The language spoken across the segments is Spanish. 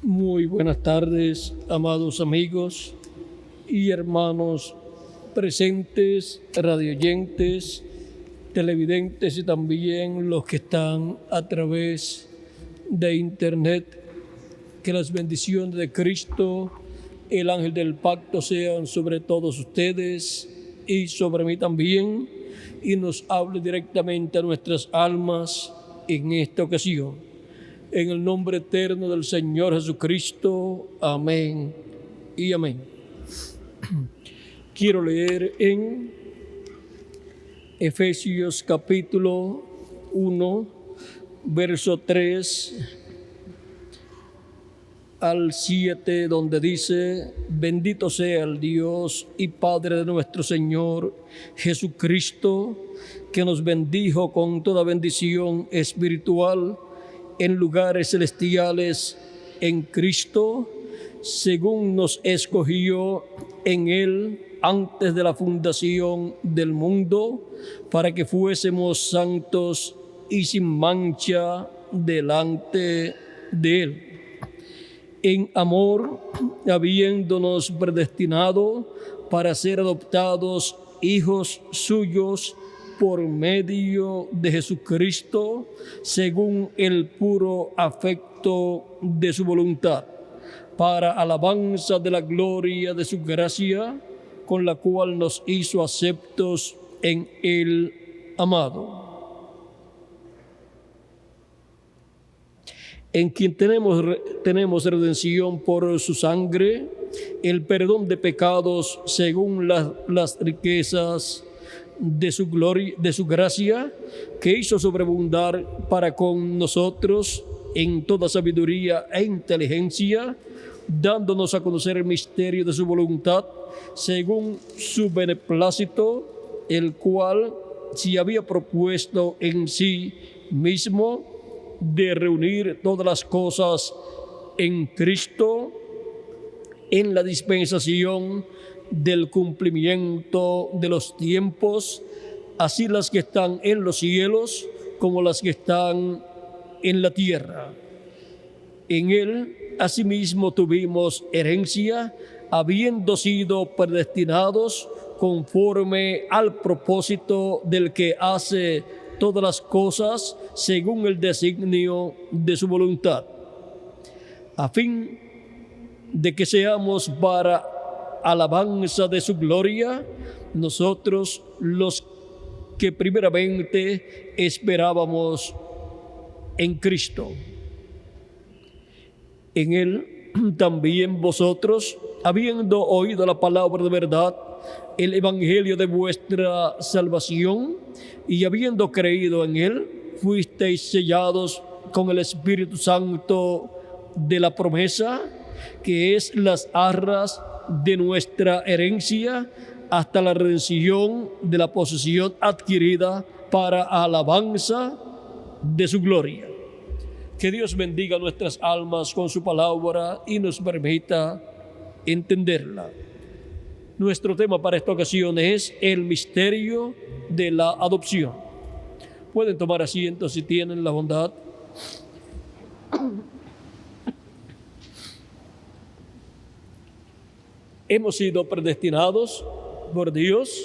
Muy buenas tardes, amados amigos y hermanos presentes, radioyentes, televidentes y también los que están a través de internet. Que las bendiciones de Cristo, el ángel del pacto, sean sobre todos ustedes y sobre mí también, y nos hable directamente a nuestras almas en esta ocasión. En el nombre eterno del Señor Jesucristo. Amén y amén. Quiero leer en Efesios capítulo 1, verso 3 al 7, donde dice: bendito sea el Dios y Padre de nuestro Señor Jesucristo, que nos bendijo con toda bendición espiritual en lugares celestiales en Cristo, según nos escogió en Él antes de la fundación del mundo, para que fuésemos santos y sin mancha delante de Él. En amor, habiéndonos predestinado para ser adoptados hijos suyos por medio de Jesucristo, según el puro afecto de su voluntad, para alabanza de la gloria de su gracia, con la cual nos hizo aceptos en el amado. En quien tenemos redención por su sangre, el perdón de pecados según las riquezas de su gloria, de su gracia, que hizo sobreabundar para con nosotros en toda sabiduría e inteligencia, dándonos a conocer el misterio de su voluntad, según su beneplácito, el cual se había propuesto en sí mismo de reunir todas las cosas en Cristo, en la dispensación del cumplimiento de los tiempos, así las que están en los cielos como las que están en la tierra. En Él, asimismo, tuvimos herencia, habiendo sido predestinados conforme al propósito del que hace todas las cosas según el designio de su voluntad, a fin de que seamos para alabanza de su gloria, nosotros los que primeramente esperábamos en Cristo. En Él también vosotros, habiendo oído la palabra de verdad, el evangelio de vuestra salvación, y habiendo creído en Él, fuisteis sellados con el Espíritu Santo de la promesa, que es las arras de nuestra herencia, hasta la redención de la posesión adquirida para alabanza de su gloria. Que Dios bendiga nuestras almas con su palabra y nos permita entenderla. Nuestro tema para esta ocasión es el misterio de la adopción. Pueden tomar asiento si tienen la bondad. Hemos sido predestinados por Dios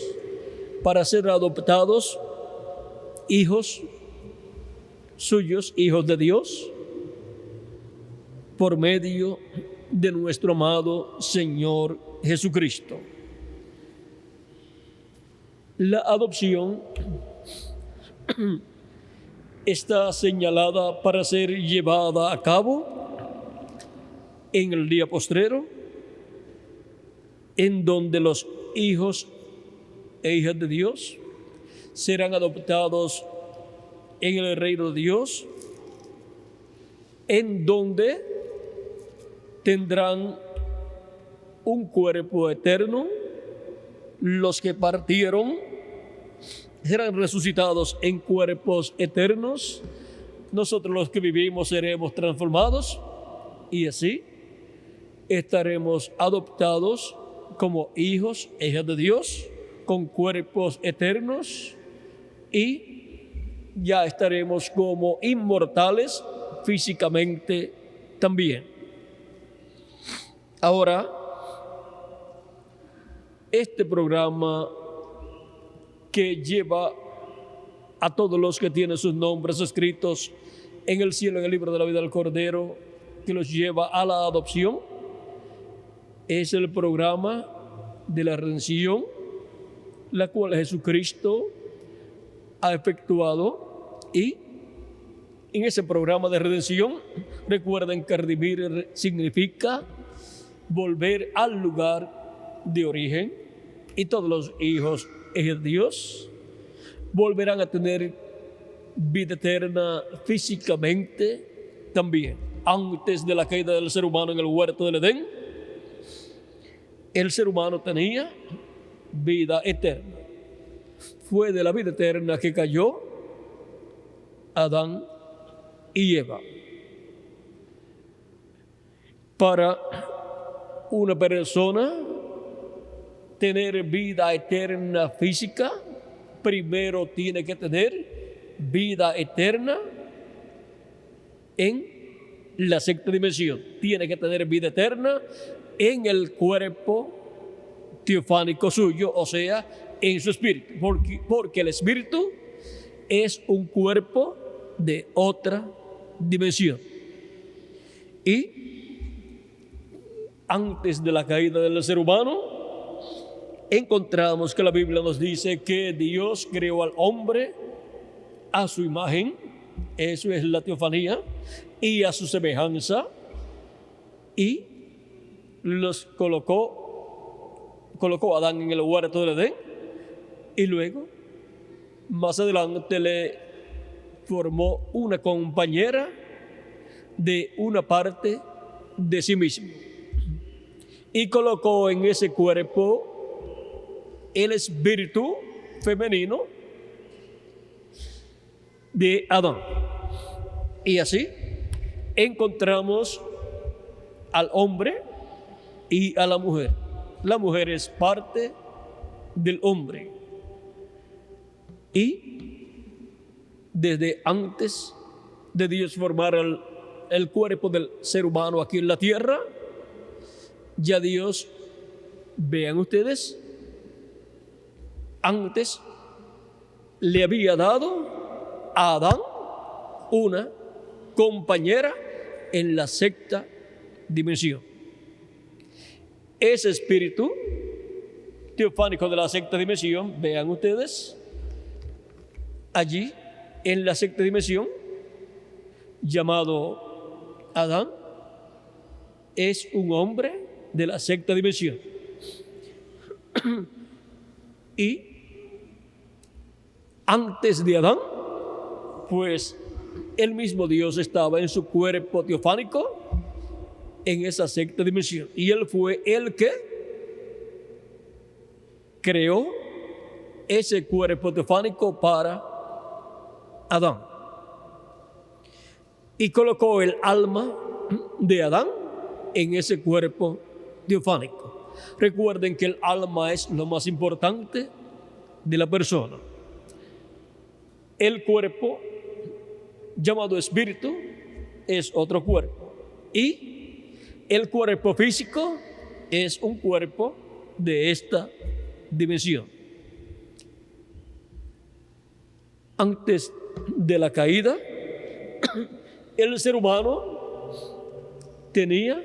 para ser adoptados hijos suyos, hijos de Dios, por medio de nuestro amado Señor Jesucristo. La adopción está señalada para ser llevada a cabo en el día postrero, en donde los hijos e hijas de Dios serán adoptados en el reino de Dios, en donde tendrán un cuerpo eterno. Los que partieron serán resucitados en cuerpos eternos. Nosotros los que vivimos seremos transformados y así estaremos adoptados como hijos e hijas de Dios con cuerpos eternos y ya estaremos como inmortales físicamente también. Ahora, este programa que lleva a todos los que tienen sus nombres escritos en el cielo, en el libro de la vida del Cordero, que los lleva a la adopción, es el programa de la redención, la cual Jesucristo ha efectuado. Y en ese programa de redención, recuerden que redimir significa volver al lugar de origen, y todos los hijos de Dios volverán a tener vida eterna físicamente también. Antes de la caída del ser humano en el huerto del Edén, el ser humano tenía vida eterna. Fue de la vida eterna que cayó Adán y Eva. Para una persona tener vida eterna física, primero tiene que tener vida eterna en la sexta dimensión. Tiene que tener vida eterna en el cuerpo teofánico suyo, o sea, en su espíritu. Porque el espíritu es un cuerpo de otra dimensión. Y antes de la caída del ser humano, encontramos que la Biblia nos dice que Dios creó al hombre a su imagen, eso es la teofanía, y a su semejanza, y los colocó a Adán en el huerto del Edén, y luego, más adelante, le formó una compañera de una parte de sí mismo, y colocó en ese cuerpo el espíritu femenino de Adán. Y así encontramos al hombre y a la mujer. La mujer es parte del hombre. Y desde antes de Dios formar el cuerpo del ser humano aquí en la tierra, ya Dios, vean ustedes, antes le había dado a Adán una compañera en la sexta dimensión. Ese espíritu teofánico de la sexta dimensión, vean ustedes, allí en la sexta dimensión, llamado Adán, es un hombre de la sexta dimensión. Y antes de Adán, pues el mismo Dios estaba en su cuerpo teofánico en esa sexta dimensión. Y Él fue el que creó ese cuerpo teofánico para Adán. Y colocó el alma de Adán en ese cuerpo teofánico. Recuerden que el alma es lo más importante de la persona. El cuerpo, llamado espíritu, es otro cuerpo. Y el cuerpo físico es un cuerpo de esta dimensión. Antes de la caída, el ser humano tenía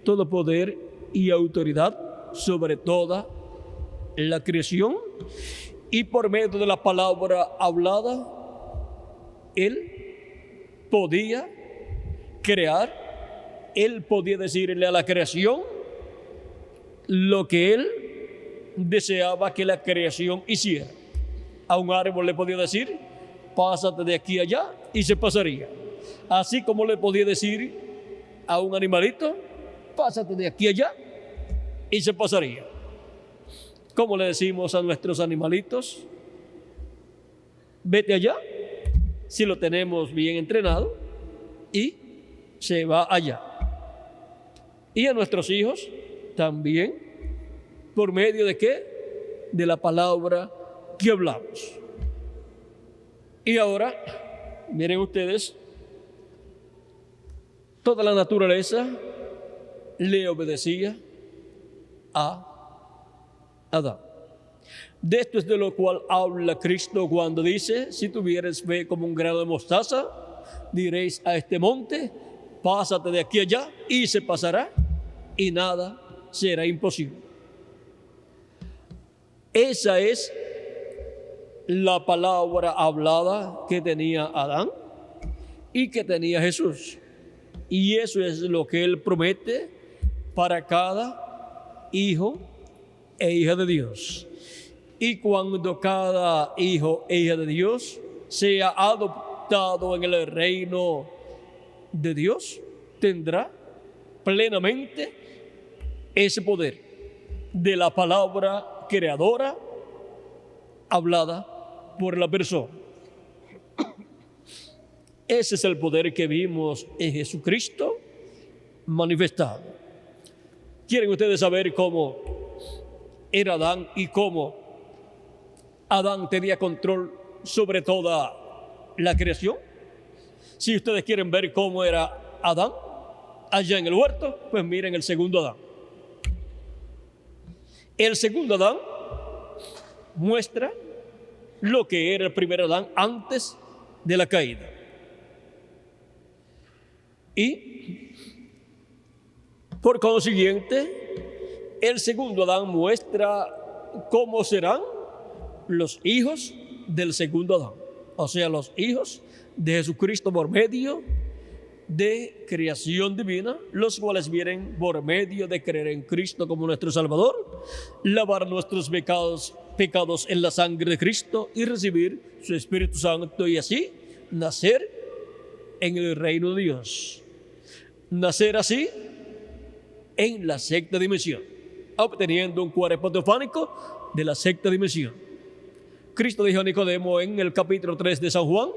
todo poder y autoridad sobre toda la creación, y por medio de la palabra hablada, él podía crear, él podía decirle a la creación lo que él deseaba que la creación hiciera. A un árbol le podía decir, pásate de aquí a allá, y se pasaría. Así como le podía decir a un animalito, pásate de aquí a allá, y se pasaría. ¿Cómo le decimos a nuestros animalitos? Vete allá, si lo tenemos bien entrenado, y se va allá. Y a nuestros hijos también, ¿por medio de qué? De la palabra que hablamos. Y ahora, miren ustedes, toda la naturaleza le obedecía a Adán. De esto es de lo cual habla Cristo cuando dice: si tuvieres fe como un grano de mostaza, diréis a este monte, pásate de aquí allá, y se pasará, y nada será imposible. Esa es la palabra hablada que tenía Adán y que tenía Jesús. Y eso es lo que Él promete para cada hijo e hija de Dios. Y cuando cada hijo e hija de Dios sea adoptado en el reino de Dios, tendrá plenamente ese poder de la palabra creadora hablada por la persona. Ese es el poder que vimos en Jesucristo manifestado. ¿Quieren ustedes saber cómo era Adán y cómo Adán tenía control sobre toda la creación? Si ustedes quieren ver cómo era Adán allá en el huerto, pues miren el segundo Adán. El segundo Adán muestra lo que era el primer Adán antes de la caída. Y por consiguiente, el segundo Adán muestra cómo serán los hijos del segundo Adán, o sea, los hijos de Jesucristo por medio de creación divina, los cuales vienen por medio de creer en Cristo como nuestro Salvador, lavar nuestros pecados en la sangre de Cristo y recibir su Espíritu Santo, y así nacer en el reino de Dios. Nacer así en la sexta dimensión, obteniendo un cuerpo teofánico de la sexta dimensión. Cristo dijo a Nicodemo en el capítulo 3 de San Juan: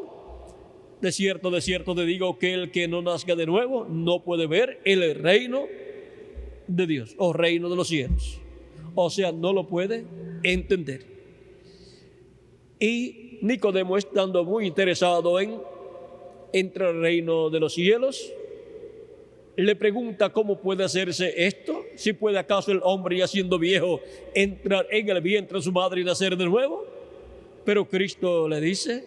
de cierto te digo que el que no nazca de nuevo no puede ver el reino de Dios o reino de los cielos. O sea, no lo puede entender. Y Nicodemo, estando muy interesado en entrar al reino de los cielos, le pregunta cómo puede hacerse esto, si puede acaso el hombre ya siendo viejo entrar en el vientre de su madre y nacer de nuevo. Pero Cristo le dice: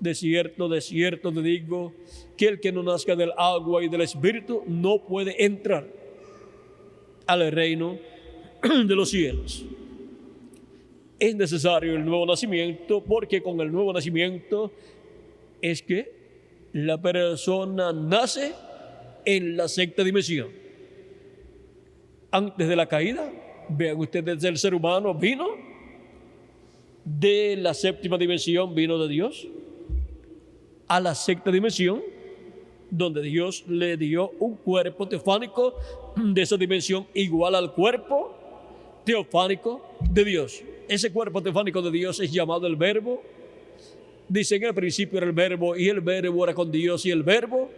de cierto te digo que el que no nazca del agua y del Espíritu no puede entrar al reino de los cielos. Es necesario el nuevo nacimiento, porque con el nuevo nacimiento es que la persona nace en la sexta dimensión. Antes de la caída, vean ustedes, el ser humano vino de la séptima dimensión, vino de Dios a la sexta dimensión, donde Dios le dio un cuerpo teofánico de esa dimensión igual al cuerpo teofánico de Dios. Ese cuerpo teofánico de Dios es llamado el Verbo. Dice: en el principio era el Verbo, y el Verbo era con Dios, y el Verbo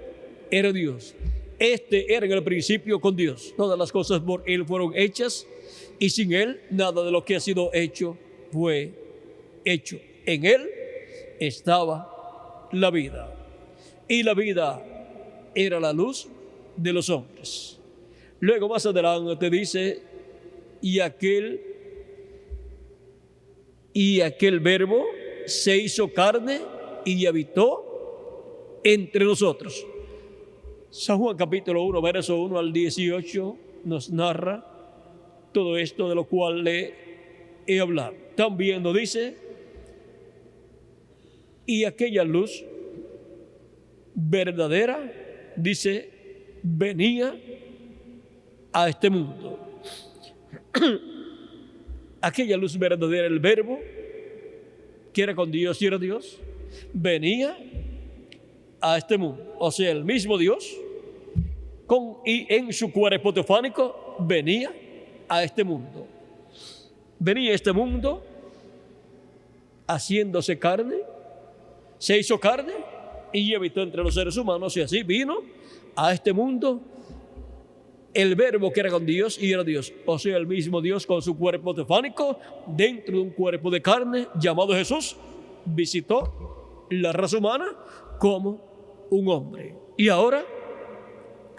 era Dios. Este era en el principio con Dios. Todas las cosas por Él fueron hechas, y sin Él nada de lo que ha sido hecho fue hecho. En Él estaba la vida, y la vida era la luz de los hombres. Luego más adelante dice: y aquel Verbo se hizo carne y habitó entre nosotros. San Juan capítulo 1, verso 1 al 18 nos narra todo esto de lo cual le he hablado. También nos dice: y aquella luz verdadera, dice, venía a este mundo. Aquella luz verdadera, el Verbo, que era con Dios y era Dios, venía a este mundo. O sea, el mismo Dios, y en su cuerpo teofánico, venía a este mundo. Venía a este mundo haciéndose carne, se hizo carne y habitó entre los seres humanos, y así vino a este mundo el Verbo que era con Dios y era Dios. O sea, el mismo Dios con su cuerpo teofánico dentro de un cuerpo de carne llamado Jesús, visitó la raza humana como un hombre. Y ahora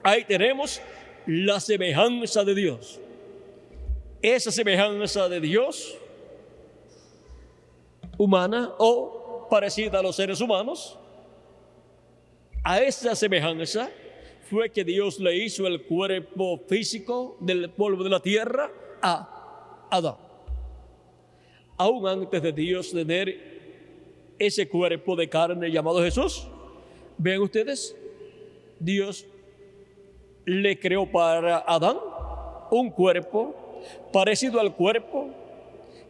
ahí tenemos la semejanza de Dios. Esa semejanza de Dios humana o parecida a los seres humanos, a esa semejanza fue que Dios le hizo el cuerpo físico del polvo de la tierra a Adán. Aún antes de Dios tener ese cuerpo de carne llamado Jesús, vean ustedes, Dios le creó para Adán un cuerpo parecido al cuerpo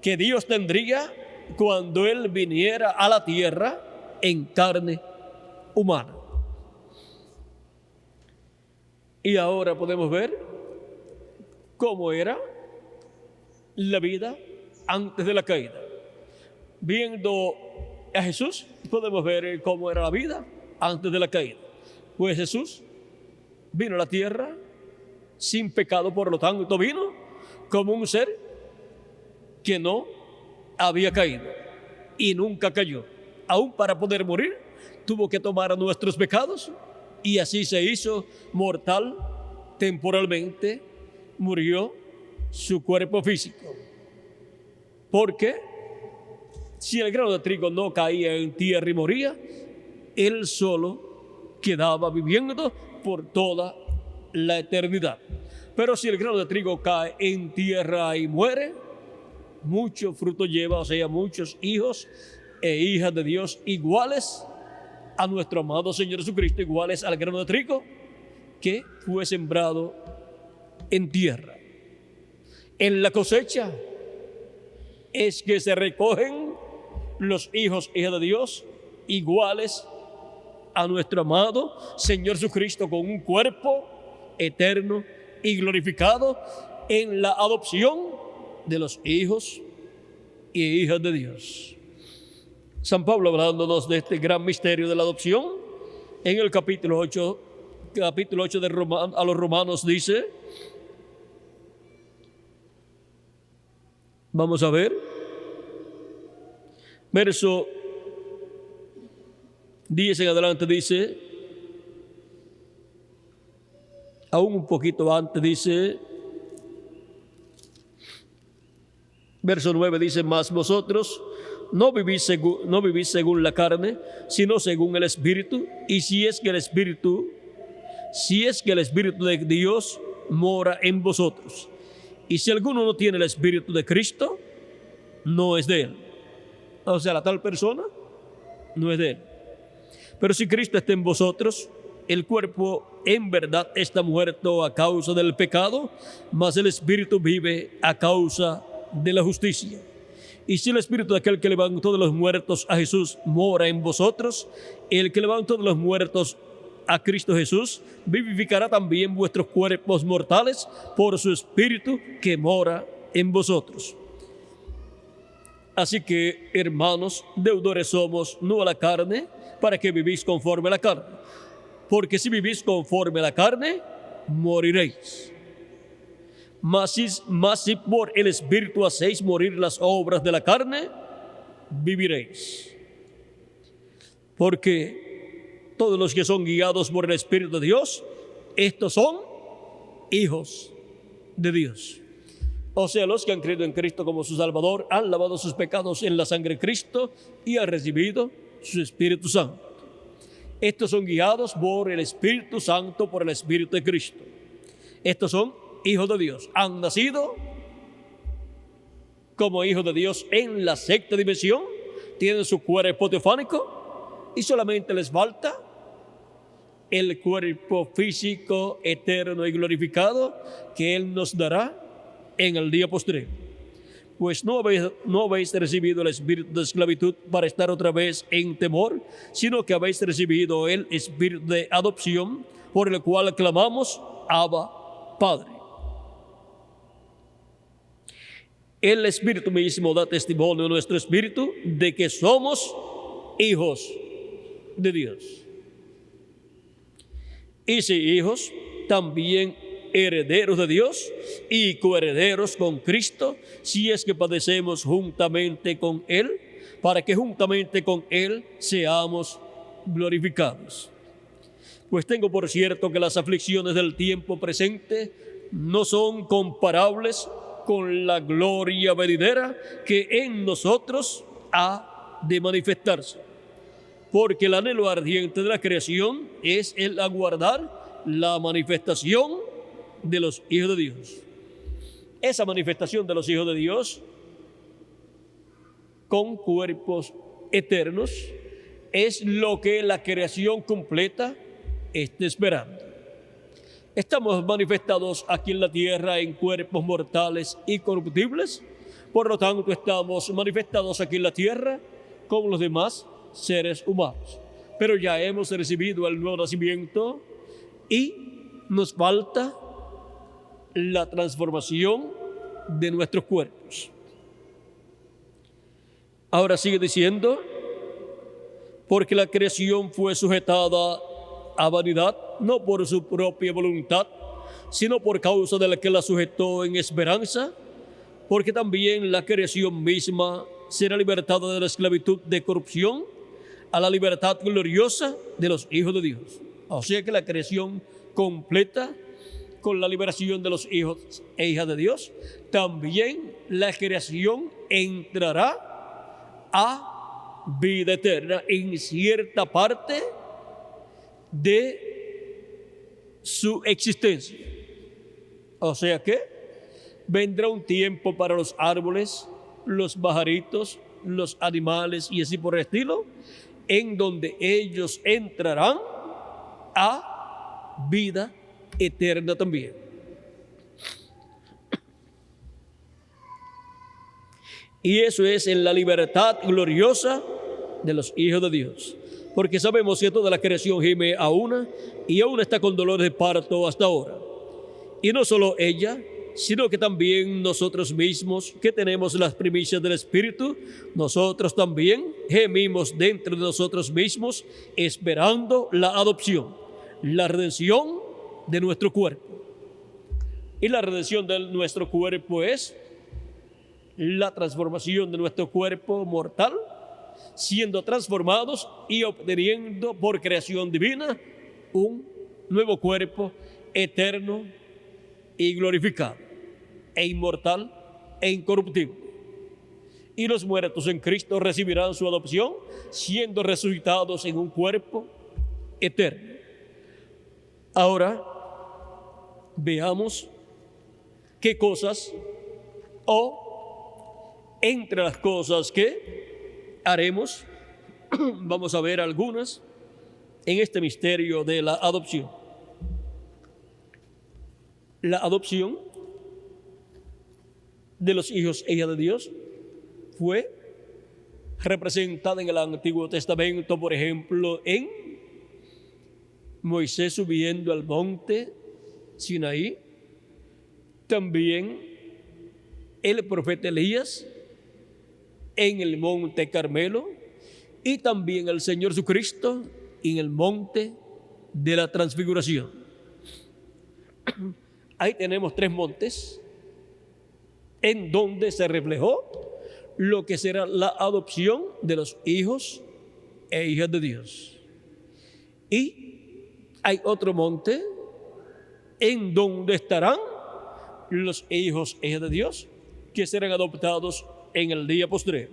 que Dios tendría cuando Él viniera a la tierra en carne humana. Y ahora podemos ver cómo era la vida antes de la caída. Viendo a Jesús, podemos ver cómo era la vida antes de la caída. Pues Jesús vino a la tierra sin pecado, por lo tanto vino como un ser que no había caído y nunca cayó. Aún para poder morir, tuvo que tomar nuestros pecados y así se hizo mortal temporalmente, murió su cuerpo físico. Porque si el grano de trigo no caía en tierra y moría, él solo quedaba viviendo por toda la eternidad. Pero si el grano de trigo cae en tierra y muere, mucho fruto lleva, o sea, muchos hijos e hijas de Dios iguales a nuestro amado Señor Jesucristo, iguales al grano de trigo que fue sembrado en tierra. En la cosecha es que se recogen los hijos e hijas de Dios iguales a nuestro amado Señor Jesucristo, con un cuerpo eterno y glorificado en la adopción de los hijos y hijas de Dios. San Pablo, hablándonos de este gran misterio de la adopción, en el capítulo 8 de a los Romanos dice, vamos a ver, verso 10 en adelante dice, aún un poquito antes dice, verso 9 dice, mas vosotros no vivís según la carne, sino según el Espíritu, y si es que el Espíritu de Dios mora en vosotros. Y si alguno no tiene el Espíritu de Cristo, no es de él. O sea, la tal persona no es de él. Pero si Cristo está en vosotros, el cuerpo en verdad está muerto a causa del pecado, mas el Espíritu vive a causa de la justicia. Y si el Espíritu de aquel que levantó de los muertos a Jesús mora en vosotros, el que levantó de los muertos a Cristo Jesús vivificará también vuestros cuerpos mortales por su Espíritu que mora en vosotros. Así que, hermanos, deudores somos, no a la carne, para que vivís conforme a la carne. Porque si vivís conforme a la carne, moriréis. Mas si por el Espíritu hacéis morir las obras de la carne, viviréis. Porque todos los que son guiados por el Espíritu de Dios, estos son hijos de Dios. O sea, los que han creído en Cristo como su Salvador, han lavado sus pecados en la sangre de Cristo y han recibido su Espíritu Santo. Estos son guiados por el Espíritu Santo, por el Espíritu de Cristo. Estos son hijos de Dios. Han nacido como hijos de Dios en la sexta dimensión, tienen su cuerpo teofánico y solamente les falta el cuerpo físico eterno y glorificado que Él nos dará en el día posterior. Pues no habéis recibido el espíritu de esclavitud para estar otra vez en temor, sino que habéis recibido el espíritu de adopción, por el cual clamamos, Abba, Padre. El Espíritu mismo da testimonio a nuestro espíritu de que somos hijos de Dios. Y si hijos, también herederos de Dios y coherederos con Cristo, si es que padecemos juntamente con Él, para que juntamente con Él seamos glorificados. Pues tengo por cierto que las aflicciones del tiempo presente no son comparables con la gloria venidera que en nosotros ha de manifestarse. Porque el anhelo ardiente de la creación es el aguardar la manifestación de los hijos de Dios. Esa manifestación de los hijos de Dios con cuerpos eternos es lo que la creación completa está esperando. Estamos manifestados aquí en la tierra en cuerpos mortales y corruptibles, por lo tanto estamos manifestados aquí en la tierra como los demás seres humanos. Pero ya hemos recibido el nuevo nacimiento y nos falta la transformación de nuestros cuerpos. Ahora sigue diciendo, porque la creación fue sujetada a vanidad, no por su propia voluntad, sino por causa de la que la sujetó en esperanza, porque también la creación misma será libertada de la esclavitud de corrupción a la libertad gloriosa de los hijos de Dios. O sea que la creación completa con la liberación de los hijos e hijas de Dios, también la creación entrará a vida eterna en cierta parte de su existencia. O sea que vendrá un tiempo para los árboles, los pajaritos, los animales y así por el estilo, en donde ellos entrarán a vida eterna también. Y eso es en la libertad gloriosa de los hijos de Dios. Porque sabemos que toda la creación gime a una y aún está con dolores de parto hasta ahora. Y no solo ella, sino que también nosotros mismos, que tenemos las primicias del Espíritu, nosotros también gemimos dentro de nosotros mismos, esperando la adopción, la redención de nuestro cuerpo. Y la redención de nuestro cuerpo es la transformación de nuestro cuerpo mortal, siendo transformados y obteniendo por creación divina un nuevo cuerpo eterno y glorificado, e inmortal e incorruptible. Y los muertos en Cristo recibirán su adopción, siendo resucitados en un cuerpo eterno. Ahora, veamos qué cosas entre las cosas que haremos, vamos a ver algunas en este misterio de la adopción. La adopción de los hijos e hijas de Dios fue representada en el Antiguo Testamento, por ejemplo, en Moisés subiendo al monte Sinaí, también el profeta Elías en el monte Carmelo y también el Señor Jesucristo en el monte de la Transfiguración. Ahí tenemos 3 montes en donde se reflejó lo que será la adopción de los hijos e hijas de Dios. Y hay otro monte en donde estarán los hijos e hijas de Dios que serán adoptados en el día postrero.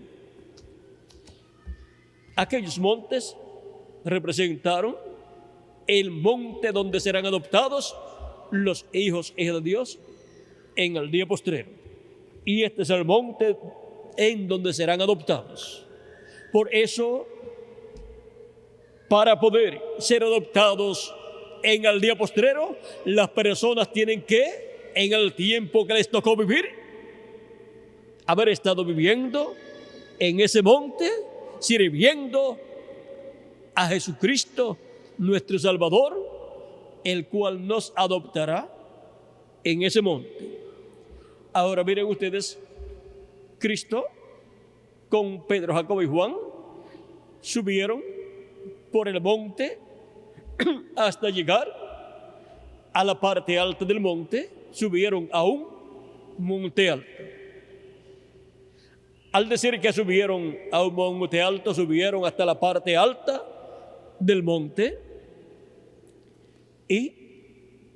Aquellos montes representaron el monte donde serán adoptados los hijos e hijas de Dios en el día postrero. Y este es el monte en donde serán adoptados. Por eso, para poder ser adoptados en el día postrero, las personas tienen que, en el tiempo que les tocó vivir, haber estado viviendo en ese monte, sirviendo a Jesucristo, nuestro Salvador, el cual nos adoptará en ese monte. Ahora miren ustedes, Cristo con Pedro, Jacobo y Juan subieron por el monte hasta llegar a la parte alta del monte, subieron a un monte alto. Al decir que subieron a un monte alto, subieron hasta la parte alta del monte, Y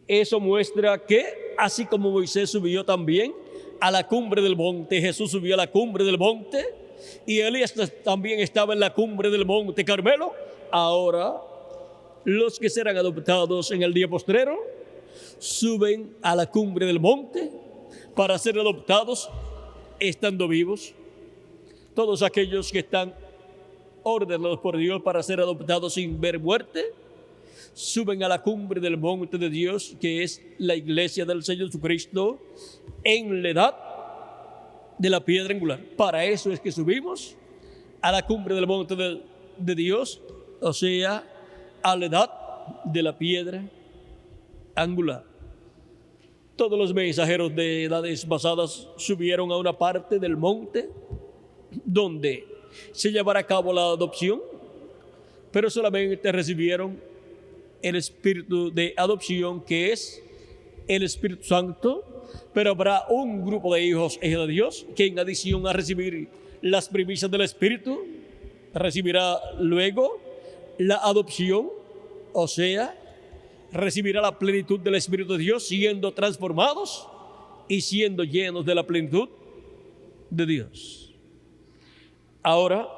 eso muestra que, así como Moisés subió también a la cumbre del monte, Jesús subió a la cumbre del monte, y Elías también estaba en la cumbre del monte Carmelo. Ahora, los que serán adoptados en el día postrero suben a la cumbre del monte para ser adoptados estando vivos. Todos aquellos que están ordenados por Dios para ser adoptados sin ver muerte, suben a la cumbre del monte de Dios, que es la iglesia del Señor Jesucristo, en la edad de la piedra angular. Para eso es que subimos a la cumbre del monte de Dios, o sea, a la edad de la piedra angular. Todos los mensajeros de edades pasadas subieron a una parte del monte donde se llevará a cabo la adopción, pero solamente recibieron el espíritu de adopción, que es el Espíritu Santo. Pero habrá un grupo de hijos e hijas de Dios que, en adición a recibir las primicias del Espíritu, recibirá luego la adopción, o sea, recibirá la plenitud del Espíritu de Dios, siendo transformados y siendo llenos de la plenitud de Dios. Ahora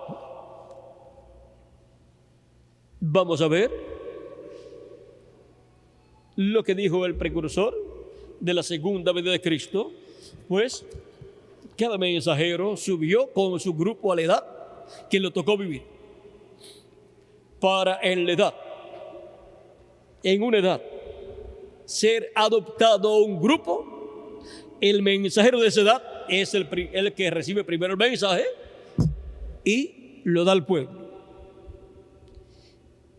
vamos a ver lo que dijo el precursor de la segunda venida de Cristo. Pues cada mensajero subió con su grupo a la edad que le tocó vivir. Para en una edad, ser adoptado a un grupo, el mensajero de esa edad es el que recibe primero el mensaje y lo da al pueblo.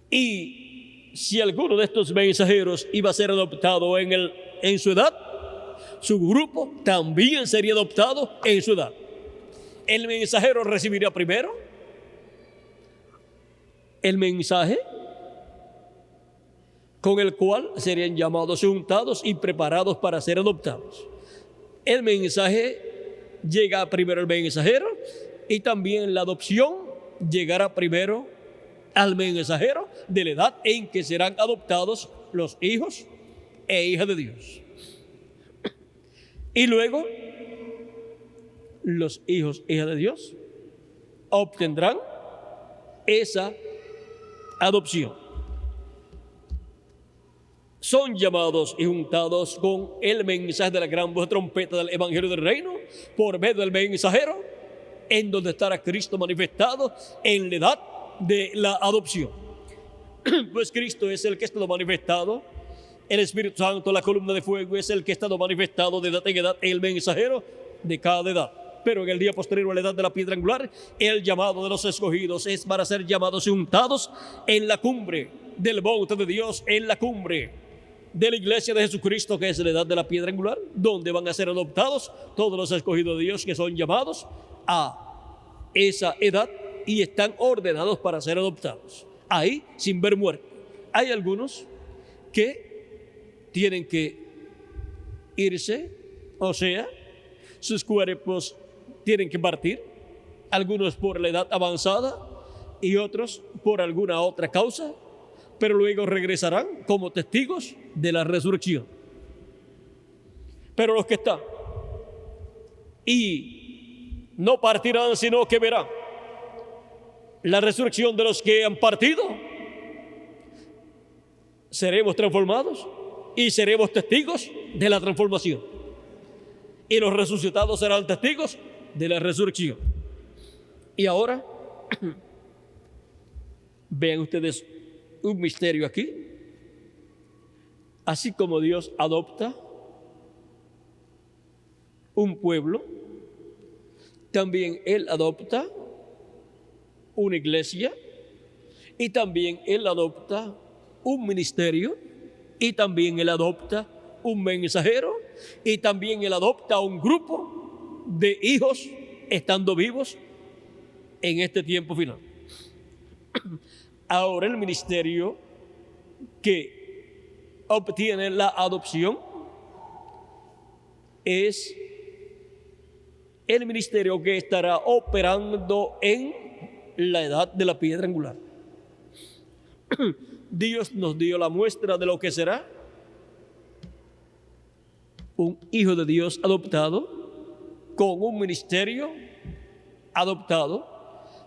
Y si alguno de estos mensajeros iba a ser adoptado en su edad, su grupo también sería adoptado en su edad. El mensajero recibiría primero el mensaje, con el cual serían llamados, juntados y preparados para ser adoptados. El mensaje llega primero al mensajero, y también la adopción llegará primero al mensajero de la edad en que serán adoptados los hijos e hijas de Dios. Y luego los hijos e hijas de Dios obtendrán esa adopción. Son llamados y juntados con el mensaje de la gran voz de trompeta del Evangelio del Reino por medio del mensajero, en donde estará Cristo manifestado en la edad de la adopción. Pues Cristo es el que ha estado manifestado, el Espíritu Santo, la columna de fuego, es el que ha estado manifestado de edad en edad, el mensajero de cada edad. Pero en el día posterior a la edad de la piedra angular, el llamado de los escogidos es para ser llamados y juntados en la cumbre del monte de Dios, en la cumbre de la iglesia de Jesucristo, que es la edad de la piedra angular, donde van a ser adoptados todos los escogidos de Dios que son llamados a esa edad y están ordenados para ser adoptados ahí sin ver muerte. Hay algunos que tienen que irse, o sea, sus cuerpos tienen que partir, algunos por la edad avanzada y otros por alguna otra causa, pero luego regresarán como testigos de la resurrección. Pero los que están y no partirán, sino que verán la resurrección de los que han partido, seremos transformados y seremos testigos de la transformación. Y los resucitados serán testigos de la resurrección. Y ahora, vean ustedes un misterio aquí. Así como Dios adopta un pueblo, también Él adopta una iglesia, y también Él adopta un ministerio, y también Él adopta un mensajero, y también Él adopta un grupo de hijos estando vivos en este tiempo final. Ahora, el ministerio que obtiene la adopción es el ministerio que estará operando en la edad de la piedra angular. Dios nos dio la muestra de lo que será un hijo de Dios adoptado, con un ministerio adoptado.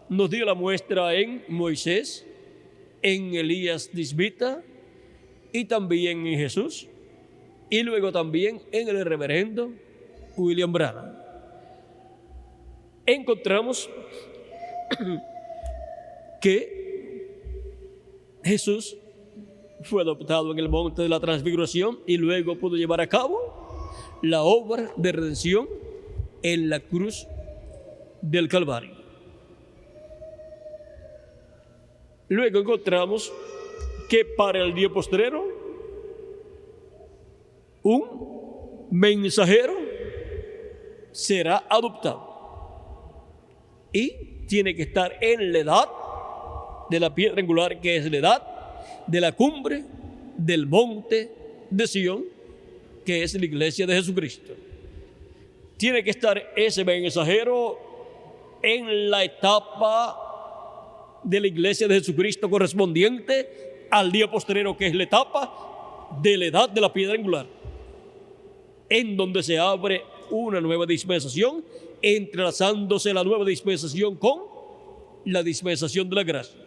Nos dio la muestra en Moisés, en Elías Tisbita y también en Jesús, y luego también en el reverendo William Branham. Encontramos que Jesús fue adoptado en el monte de la transfiguración y luego pudo llevar a cabo la obra de redención en la cruz del Calvario. Luego encontramos que para el día postrero un mensajero será adoptado y tiene que estar en la edad de la piedra angular, que es la edad de la cumbre del monte de Sión, que es la iglesia de Jesucristo. Tiene que estar ese mensajero en la etapa de la iglesia de Jesucristo correspondiente al día postrero, que es la etapa de la edad de la piedra angular, en donde se abre una nueva dispensación, entrelazándose la nueva dispensación con la dispensación de la gracia.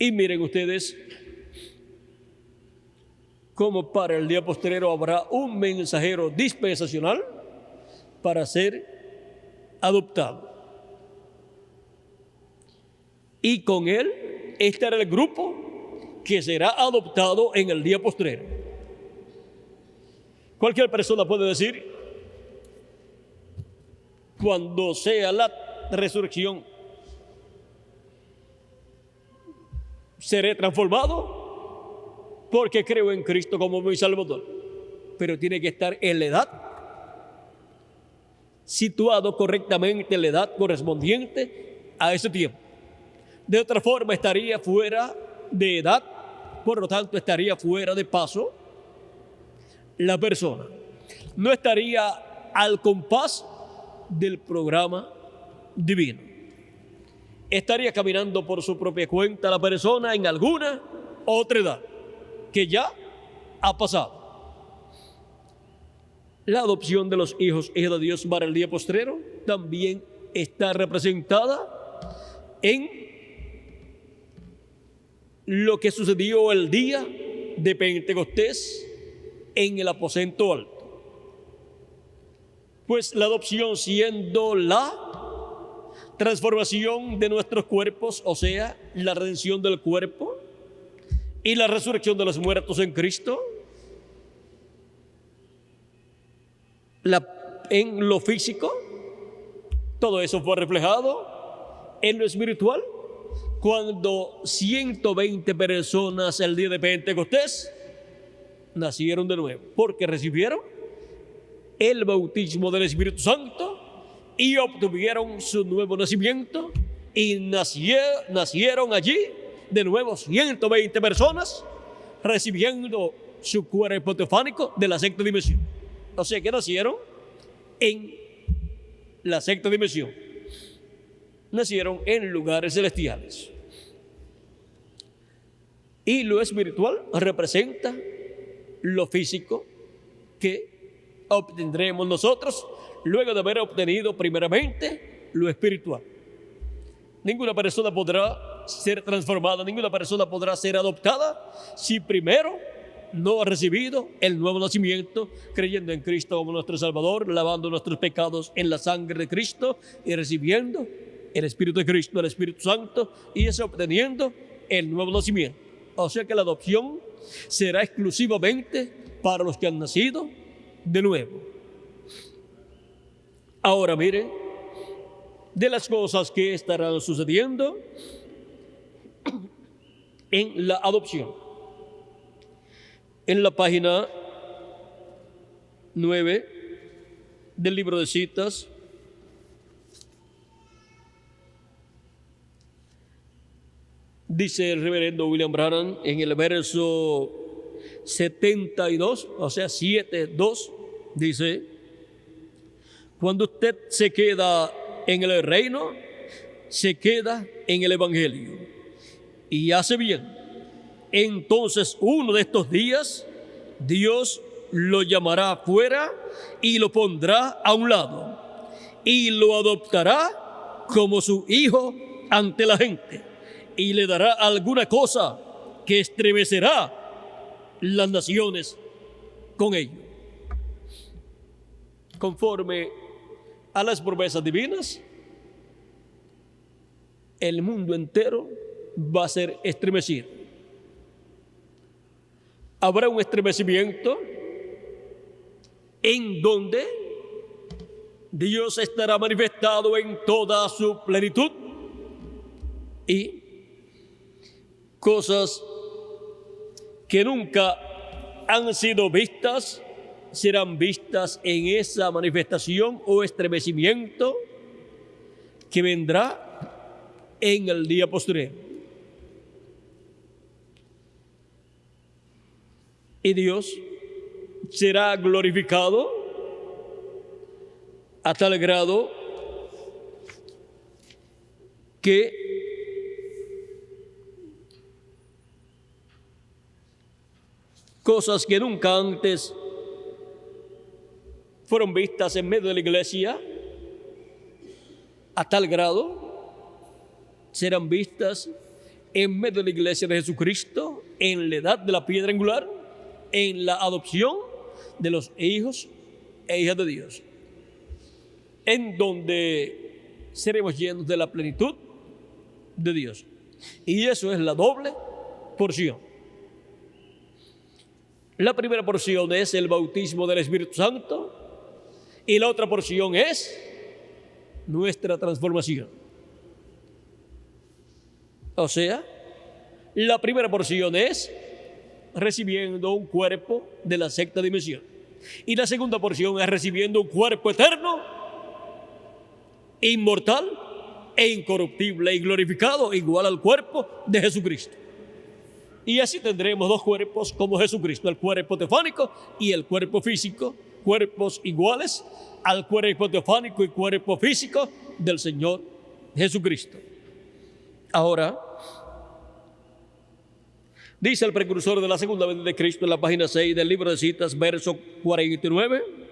Y miren ustedes cómo para el día postrero habrá un mensajero dispensacional para ser adoptado. Y con él estará el grupo que será adoptado en el día postrero. Cualquier persona puede decir, cuando sea la resurrección, seré transformado porque creo en Cristo como mi Salvador. Pero tiene que estar en la edad, situado correctamente en la edad correspondiente a ese tiempo. De otra forma estaría fuera de edad, por lo tanto estaría fuera de paso la persona. No estaría al compás del programa divino. Estaría caminando por su propia cuenta la persona en alguna otra edad que ya ha pasado. La adopción de los hijos e hijas de Dios para el día postrero también está representada en lo que sucedió el día de Pentecostés en el aposento alto. Pues la adopción, siendo la transformación de nuestros cuerpos, o sea, la redención del cuerpo y la resurrección de los muertos en Cristo, en lo físico, todo eso fue reflejado en lo espiritual, cuando 120 personas el día de Pentecostés nacieron de nuevo, porque recibieron el bautismo del Espíritu Santo y obtuvieron su nuevo nacimiento, y nacieron allí de nuevo 120 personas recibiendo su cuerpo teofánico de la sexta dimensión. O sea que nacieron en la sexta dimensión, nacieron en lugares celestiales. Y lo espiritual representa lo físico que obtendremos nosotros luego de haber obtenido primeramente lo espiritual. Ninguna persona podrá ser transformada, ninguna persona podrá ser adoptada si primero no ha recibido el nuevo nacimiento, creyendo en Cristo como nuestro Salvador, lavando nuestros pecados en la sangre de Cristo y recibiendo el Espíritu de Cristo, el Espíritu Santo, y eso obteniendo el nuevo nacimiento. O sea que la adopción será exclusivamente para los que han nacido de nuevo. Ahora miren, de las cosas que estarán sucediendo en la adopción. En la página 9 del libro de citas, dice el reverendo William Branham en el verso 72, o sea 7:2, dice: cuando usted se queda en el reino, se queda en el evangelio. y hace bien, entonces uno de estos días Dios lo llamará afuera y lo pondrá a un lado y lo adoptará como su hijo ante la gente y le dará alguna cosa que estremecerá las naciones con ello. Conforme a las promesas divinas, el mundo entero va a ser estremecido. Habrá un estremecimiento en donde Dios estará manifestado en toda su plenitud y cosas que nunca han sido vistas serán vistas en esa manifestación o estremecimiento que vendrá en el día posterior. Y Dios será glorificado a tal grado que cosas que nunca antes fueron vistas en medio de la iglesia, a tal grado serán vistas en medio de la iglesia de Jesucristo, en la edad de la piedra angular, en la adopción de los hijos e hijas de Dios, en donde seremos llenos de la plenitud de Dios. Y eso es la doble porción. La primera porción es el bautismo del Espíritu Santo y la otra porción es nuestra transformación. O sea, la primera porción es recibiendo un cuerpo de la sexta dimensión. Y la segunda porción es recibiendo un cuerpo eterno, inmortal e incorruptible y glorificado, igual al cuerpo de Jesucristo. Y así tendremos dos cuerpos como Jesucristo, el cuerpo teofánico y el cuerpo físico, cuerpos iguales al cuerpo teofánico y cuerpo físico del Señor Jesucristo. Ahora, dice el precursor de la segunda venida de Cristo en la página 6 del libro de Citas, verso 49.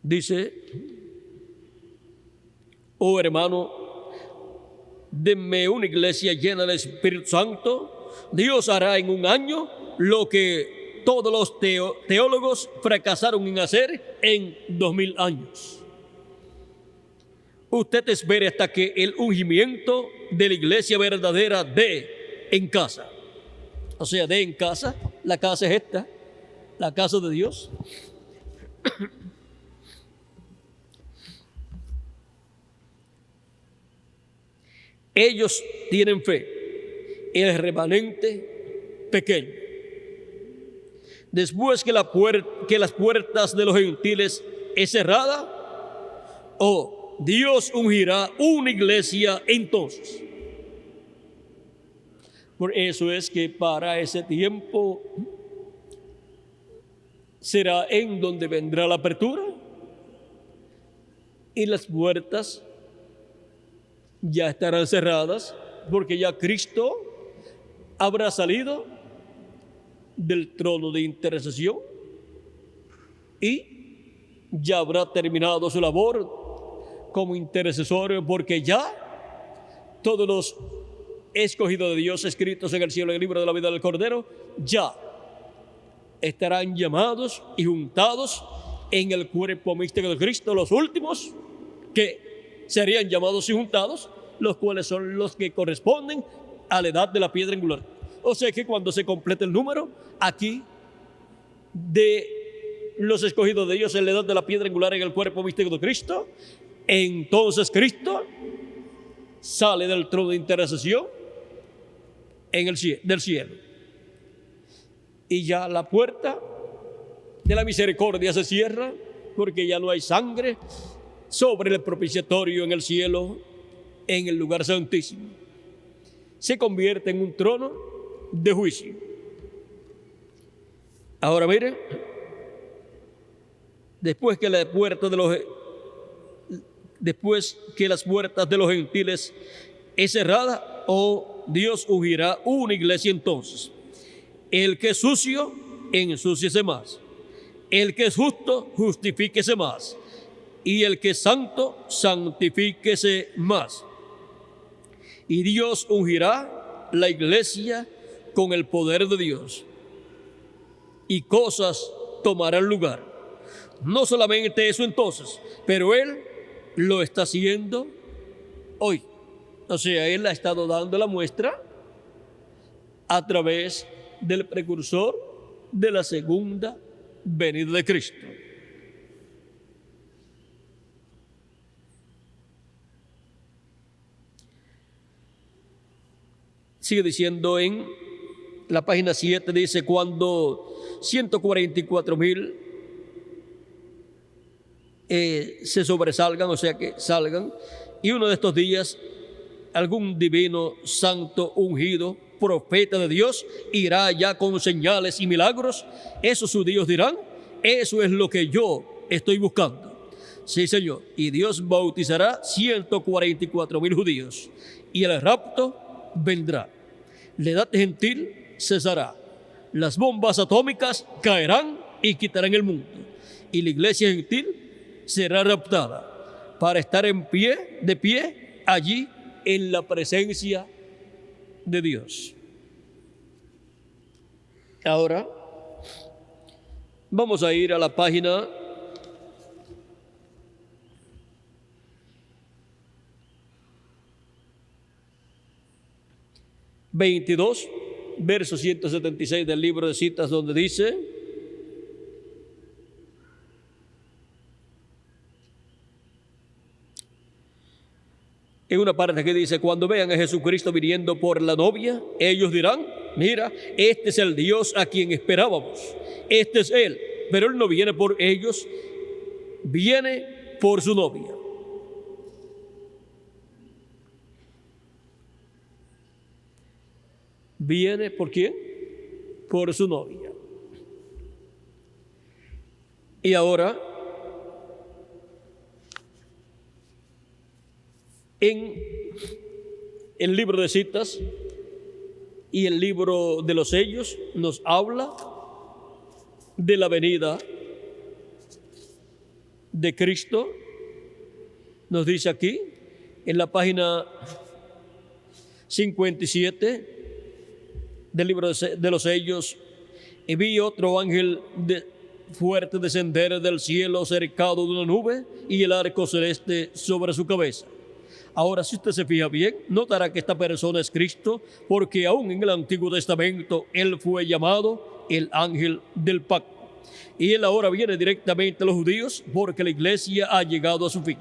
Dice: oh hermano, denme una iglesia llena del Espíritu Santo. Dios hará en un año lo que todos los teólogos fracasaron en hacer en 2000 años. Usted espere hasta que el ungimiento de la iglesia verdadera dé en casa. O sea, dé en casa. La casa es esta, la casa de Dios. Ellos tienen fe, el remanente pequeño. Después que las puertas de los gentiles es cerrada, Dios ungirá una iglesia entonces. Por eso es que para ese tiempo será en donde vendrá la apertura y las puertas ya estarán cerradas, porque ya Cristo habrá salido del trono de intercesión y ya habrá terminado su labor como intercesor, porque ya todos los escogidos de Dios escritos en el cielo, en el libro de la vida del Cordero, ya estarán llamados y juntados en el cuerpo místico de Cristo, los últimos que serían llamados y juntados, los cuales son los que corresponden a la edad de la piedra angular. O sea que cuando se complete el número aquí de los escogidos de Dios en la edad de la piedra angular en el cuerpo místico de Cristo, entonces Cristo sale del trono de intercesión del cielo. Y ya la puerta de la misericordia se cierra, porque ya no hay sangre sobre el propiciatorio en el cielo, en el lugar santísimo. Se convierte en un trono de juicio. Ahora mire, después que las puertas de los gentiles es cerrada, o Dios ungirá una iglesia entonces. El que es sucio, ensúciese más. El que es justo, justifíquese más. Y el que es santo, santifíquese más. Y Dios ungirá la iglesia con el poder de Dios. Y cosas tomarán lugar. No solamente eso entonces, pero Él lo está haciendo hoy. O sea, Él ha estado dando la muestra a través del precursor de la segunda venida de Cristo. Sigue diciendo en la página 7, dice, cuando 144,000 se sobresalgan, o sea que salgan, y uno de estos días algún divino, santo, ungido, profeta de Dios irá ya con señales y milagros, esos judíos dirán, eso es lo que yo estoy buscando. Sí, Señor, y Dios bautizará 144,000 judíos, y el rapto vendrá. La edad gentil cesará. Las bombas atómicas caerán y quitarán el mundo. Y la iglesia gentil será raptada para estar de pie allí en la presencia de Dios. Ahora vamos a ir a la página 22, verso 176 del libro de citas, donde dice: en una parte que dice, cuando vean a Jesucristo viniendo por la novia, ellos dirán, mira, este es el Dios a quien esperábamos, este es Él, pero Él no viene por ellos, viene por su novia. ¿Viene por quién? Por su novia. Y ahora, en el libro de citas y el libro de los sellos nos habla de la venida de Cristo. Nos dice aquí, en la página 57 del libro de los sellos, y vi otro ángel fuerte descender del cielo cercado de una nube y el arco celeste sobre su cabeza. Ahora, si usted se fija bien, notará que esta persona es Cristo, porque aún en el Antiguo Testamento Él fue llamado el ángel del pacto. Y Él ahora viene directamente a los judíos porque la iglesia ha llegado a su fin.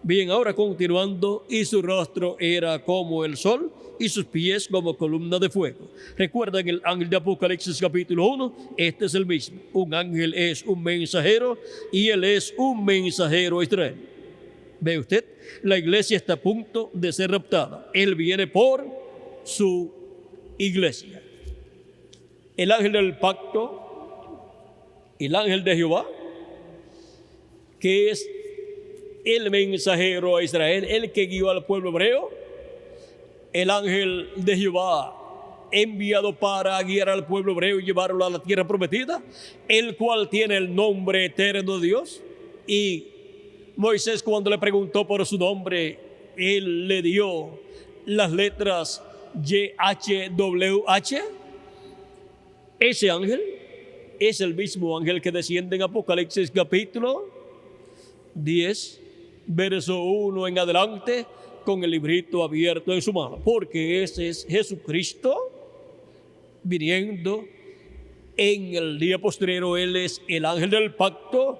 Bien, ahora continuando, y su rostro era como el sol y sus pies como columna de fuego. Recuerdan el ángel de Apocalipsis capítulo 1, este es el mismo. Un ángel es un mensajero y Él es un mensajero a Israel. ¿Ve usted? La iglesia está a punto de ser raptada. Él viene por su iglesia. El ángel del pacto, el ángel de Jehová, que es el mensajero a Israel, el que guió al pueblo hebreo, el ángel de Jehová enviado para guiar al pueblo hebreo y llevarlo a la tierra prometida, el cual tiene el nombre eterno de Dios. Y Moisés, cuando le preguntó por su nombre, él le dio las letras YHWH. Ese ángel es el mismo ángel que desciende en Apocalipsis capítulo 10, verso 1 en adelante, con el librito abierto en su mano, porque ese es Jesucristo viniendo en el día postrero. Él es el ángel del pacto.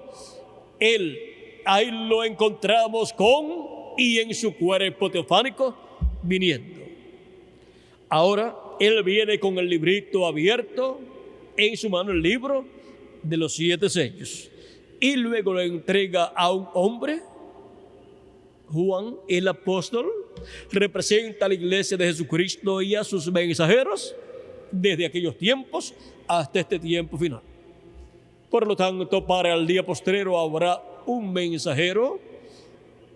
Él, ahí lo encontramos con y en su cuerpo teofánico viniendo. Ahora Él viene con el librito abierto en su mano, el libro de los 7 sellos, y luego lo entrega a un hombre. Juan, el apóstol, representa a la iglesia de Jesucristo y a sus mensajeros desde aquellos tiempos hasta este tiempo final. Por lo tanto, para el día postrero habrá un mensajero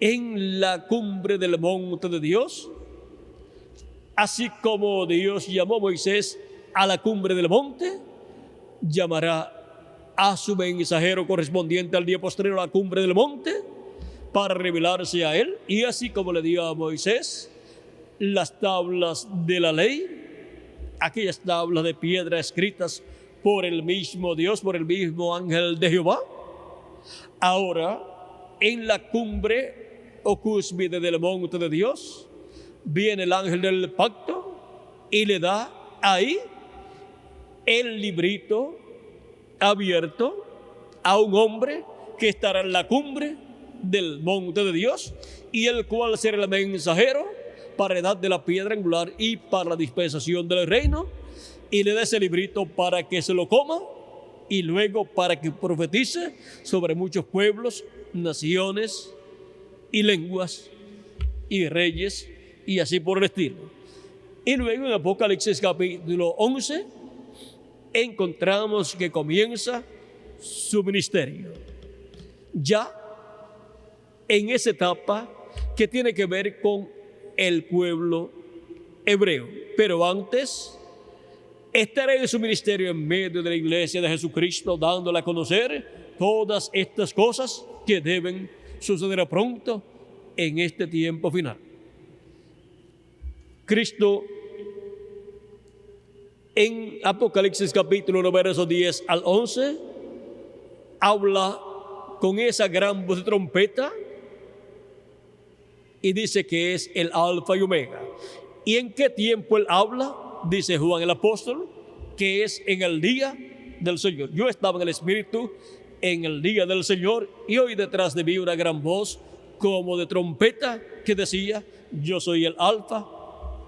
en la cumbre del monte de Dios, así como Dios llamó a Moisés a la cumbre del monte, llamará a su mensajero correspondiente al día postrero a la cumbre del monte para revelarse a él, y así como le dio a Moisés las tablas de la ley, aquellas tablas de piedra escritas por el mismo Dios, por el mismo ángel de Jehová. Ahora, en la cumbre o cúspide del monte de Dios, viene el ángel del pacto y le da ahí el librito abierto a un hombre que estará en la cumbre del monte de Dios, y el cual será el mensajero para la edad de la piedra angular y para la dispensación del reino, y le da ese librito para que se lo coma y luego para que profetice sobre muchos pueblos, naciones y lenguas y reyes y así por el estilo. Y luego en Apocalipsis capítulo 11 encontramos que comienza su ministerio, ya en esa etapa que tiene que ver con el pueblo hebreo. Pero antes estará en su ministerio en medio de la iglesia de Jesucristo, dándole a conocer todas estas cosas que deben suceder pronto en este tiempo final. Cristo en Apocalipsis capítulo 1, versos 10 al 11, habla con esa gran voz de trompeta y dice que es el Alfa y Omega. ¿Y en qué tiempo él habla? Dice Juan el apóstol, que es en el día del Señor. Yo estaba en el Espíritu en el día del Señor, y oí detrás de mí una gran voz como de trompeta que decía: yo soy el Alfa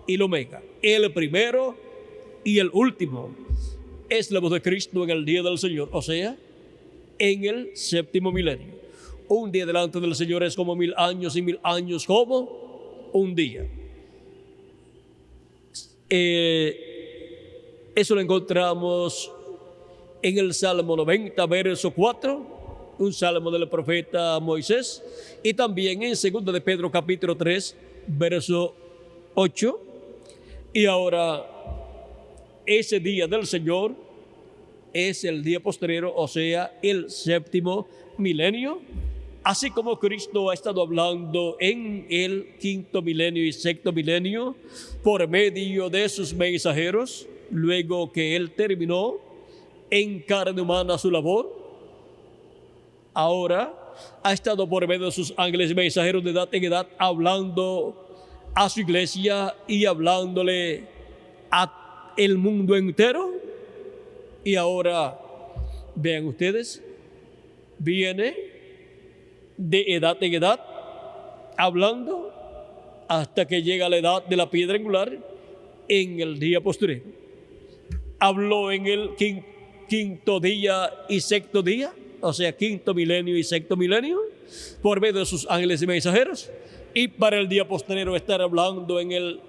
y el Omega, el primero y el último. Es la voz de Cristo en el día del Señor, o sea, en el séptimo milenio. Un día delante del Señor es como 1000 años, y 1000 años como un día. Eso lo encontramos en el Salmo 90, verso 4, un salmo del profeta Moisés, y también en 2 de Pedro capítulo 3, verso 8. Y ahora, ese día del Señor es el día postrero, o sea, el séptimo milenio, así como Cristo ha estado hablando en el quinto milenio y sexto milenio por medio de sus mensajeros, luego que Él terminó en carne humana su labor. Ahora ha estado por medio de sus ángeles mensajeros de edad en edad hablando a su iglesia y hablándole a el mundo entero. Y ahora, vean ustedes, viene de edad en edad hablando hasta que llega a la edad de la piedra angular en el día posterior. Habló en el quinto día y sexto día, o sea, quinto milenio y sexto milenio, por medio de sus ángeles y mensajeros, y para el día postrero estar hablando en el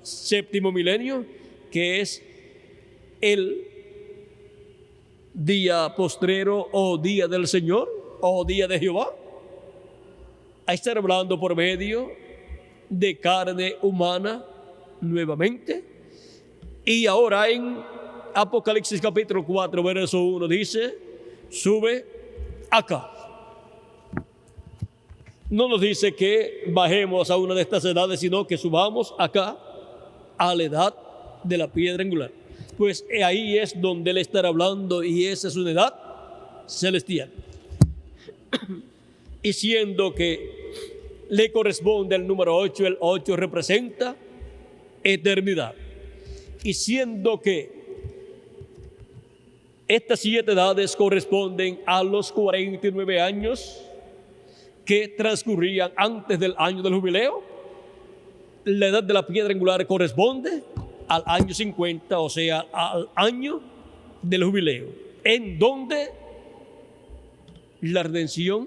séptimo milenio, que es el día postrero o día del Señor o día de Jehová, a estar hablando por medio de carne humana nuevamente. Y ahora en Apocalipsis capítulo 4, verso 1 dice: sube acá. No nos dice que bajemos a una de estas edades, sino que subamos acá a la edad de la piedra angular. Pues ahí es donde él estará hablando, y esa es una edad celestial. Y siendo que le corresponde el número 8, el 8 representa eternidad. Y siendo que estas 7 edades corresponden a los 49 años que transcurrían antes del año del jubileo, la edad de la piedra angular corresponde al año 50, o sea, al año del jubileo, en donde la redención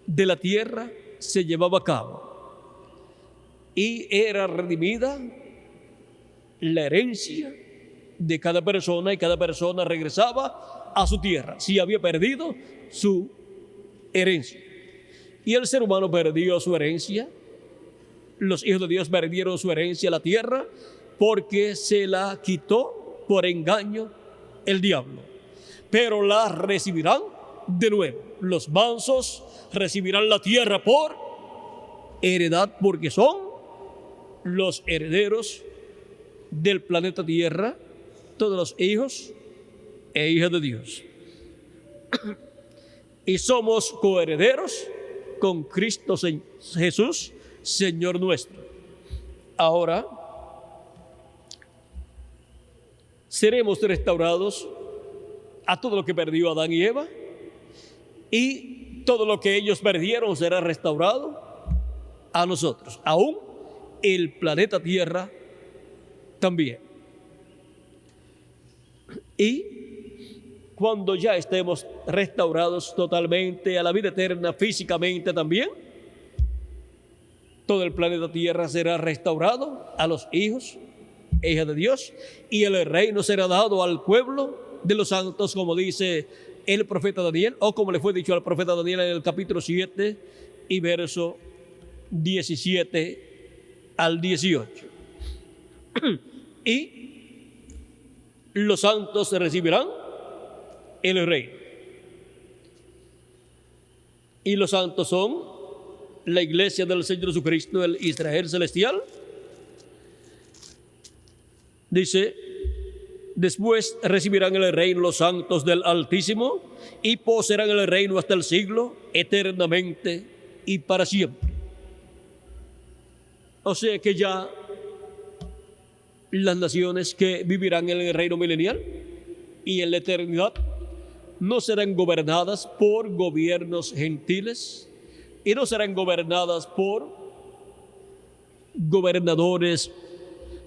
de la tierra se llevaba a cabo y era redimida la herencia de cada persona, y cada persona regresaba a su tierra, si había perdido su herencia. Y el ser humano perdió su herencia. Los hijos de Dios perdieron su herencia, la tierra, porque se la quitó por engaño el diablo. Pero la recibirán de nuevo. Los mansos recibirán la tierra por heredad, porque son los herederos del planeta Tierra, todos los hijos e hijas de Dios. Y somos coherederos con Cristo Jesús, Señor nuestro. Ahora seremos restaurados a todo lo que perdió Adán y Eva, y todo lo que ellos perdieron será restaurado a nosotros, aún el planeta Tierra también. Y cuando ya estemos restaurados totalmente a la vida eterna físicamente también, todo el planeta Tierra será restaurado a los hijos e hijas de Dios, y el reino será dado al pueblo de los santos, como dice el profeta Daniel, o como le fue dicho al profeta Daniel en el capítulo 7 y verso 17 al 18. Y los santos recibirán el reino. Y los santos son la iglesia del Señor Jesucristo, el Israel celestial. Dice: después recibirán el reino los santos del Altísimo y poseerán el reino hasta el siglo, eternamente y para siempre. O sea que ya las naciones que vivirán en el reino milenial y en la eternidad no serán gobernadas por gobiernos gentiles, y no serán gobernadas por gobernadores,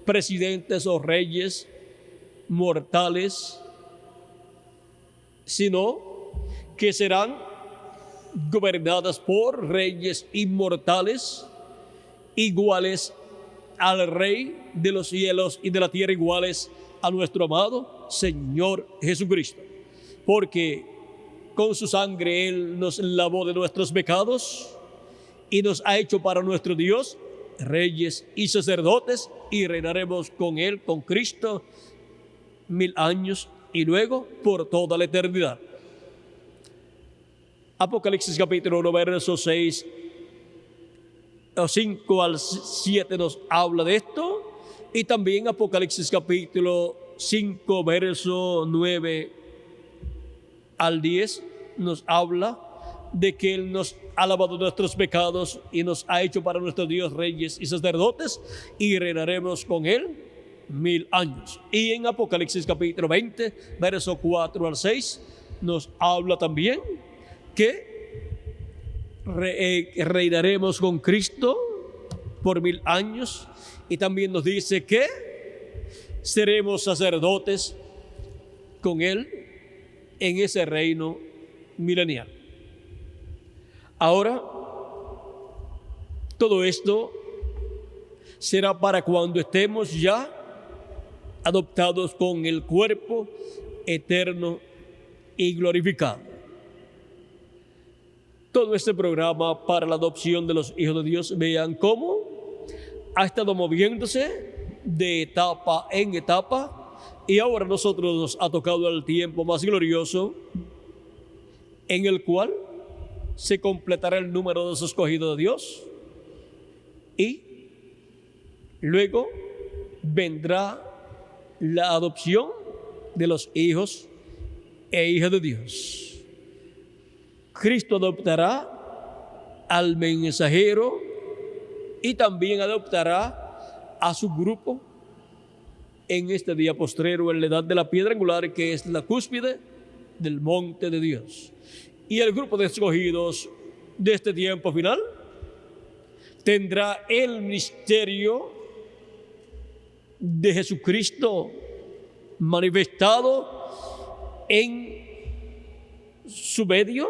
presidentes o reyes mortales, sino que serán gobernadas por reyes inmortales, iguales al Rey de los cielos y de la tierra, iguales a nuestro amado Señor Jesucristo. Porque con su sangre Él nos lavó de nuestros pecados y nos ha hecho para nuestro Dios reyes y sacerdotes, y reinaremos con Él, con Cristo, 1000 años y luego por toda la eternidad. Apocalipsis capítulo 1, verso 6 o 5 al 7 nos habla de esto, y también Apocalipsis capítulo 5, verso 9 al 10 nos habla de que Él nos ha lavado nuestros pecados y nos ha hecho para nuestro Dios reyes y sacerdotes, y reinaremos con Él 1000 años. Y en Apocalipsis capítulo 20, verso 4 al 6 nos habla también que reinaremos con Cristo por 1000 años, y también nos dice que seremos sacerdotes con Él en ese reino milenial. Ahora, todo esto será para cuando estemos ya adoptados con el cuerpo eterno y glorificado. Todo este programa para la adopción de los hijos de Dios, vean cómo ha estado moviéndose de etapa en etapa, y ahora nosotros nos ha tocado el tiempo más glorioso en el cual se completará el número de los escogidos de Dios, y luego vendrá la adopción de los hijos e hijas de Dios. Cristo adoptará al mensajero y también adoptará a su grupo en este día postrero, en la edad de la piedra angular, que es la cúspide del monte de Dios. Y el grupo de escogidos de este tiempo final tendrá el misterio de Jesucristo manifestado en su medio,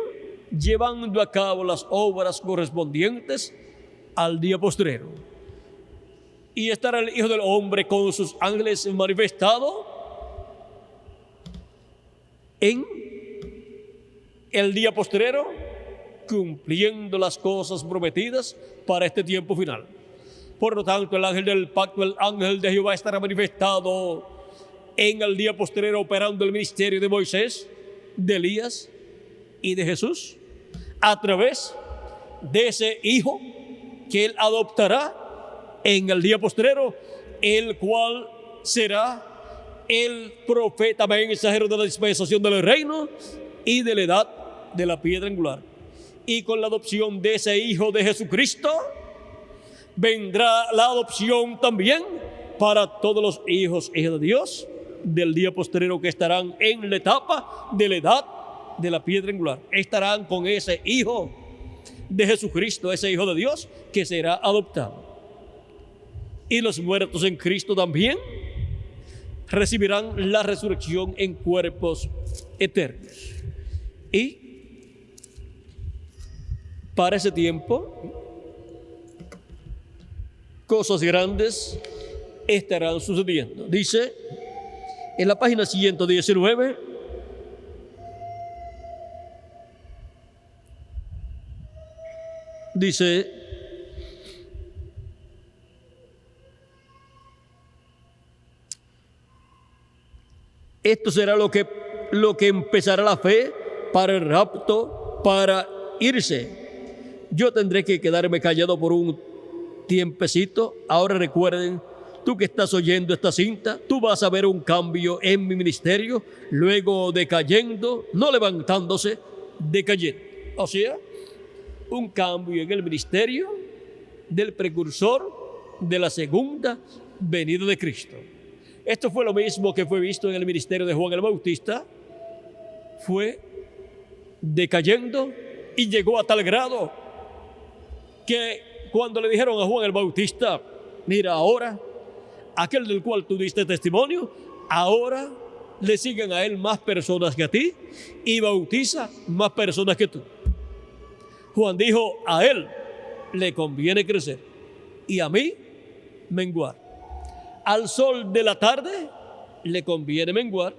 llevando a cabo las obras correspondientes al día postrero. Y estará el Hijo del Hombre con sus ángeles manifestado en el día postrero, cumpliendo las cosas prometidas para este tiempo final. Por lo tanto, el ángel del pacto, el ángel de Jehová, estará manifestado en el día postrero, operando el ministerio de Moisés, de Elías y de Jesús, a través de ese hijo que él adoptará en el día postrero, el cual será el profeta mensajero de la dispensación del reino y de la edad de la piedra angular. Y con la adopción de ese hijo de Jesucristo, vendrá la adopción también para todos los hijos e hijas de Dios del día postrero, que estarán en la etapa de la edad de la piedra angular. Estarán con ese hijo de Jesucristo, ese hijo de Dios que será adoptado. Y los muertos en Cristo también recibirán la resurrección en cuerpos eternos. Y para ese tiempo, cosas grandes estarán sucediendo. Dice en la página 119, dice: esto será lo que empezará la fe para el rapto, para irse. Yo tendré que quedarme callado por un tiempecito. Ahora recuerden, tú que estás oyendo esta cinta, tú vas a ver un cambio en mi ministerio, luego decayendo, no levantándose, decayendo. O sea, un cambio en el ministerio del precursor de la segunda venida de Cristo. Esto fue lo mismo que fue visto en el ministerio de Juan el Bautista. Fue decayendo y llegó a tal grado que cuando le dijeron a Juan el Bautista: mira, ahora aquel del cual tú diste testimonio, ahora le siguen a él más personas que a ti y bautiza más personas que tú. Juan dijo: a él le conviene crecer y a mí menguar. Al sol de la tarde le conviene menguar,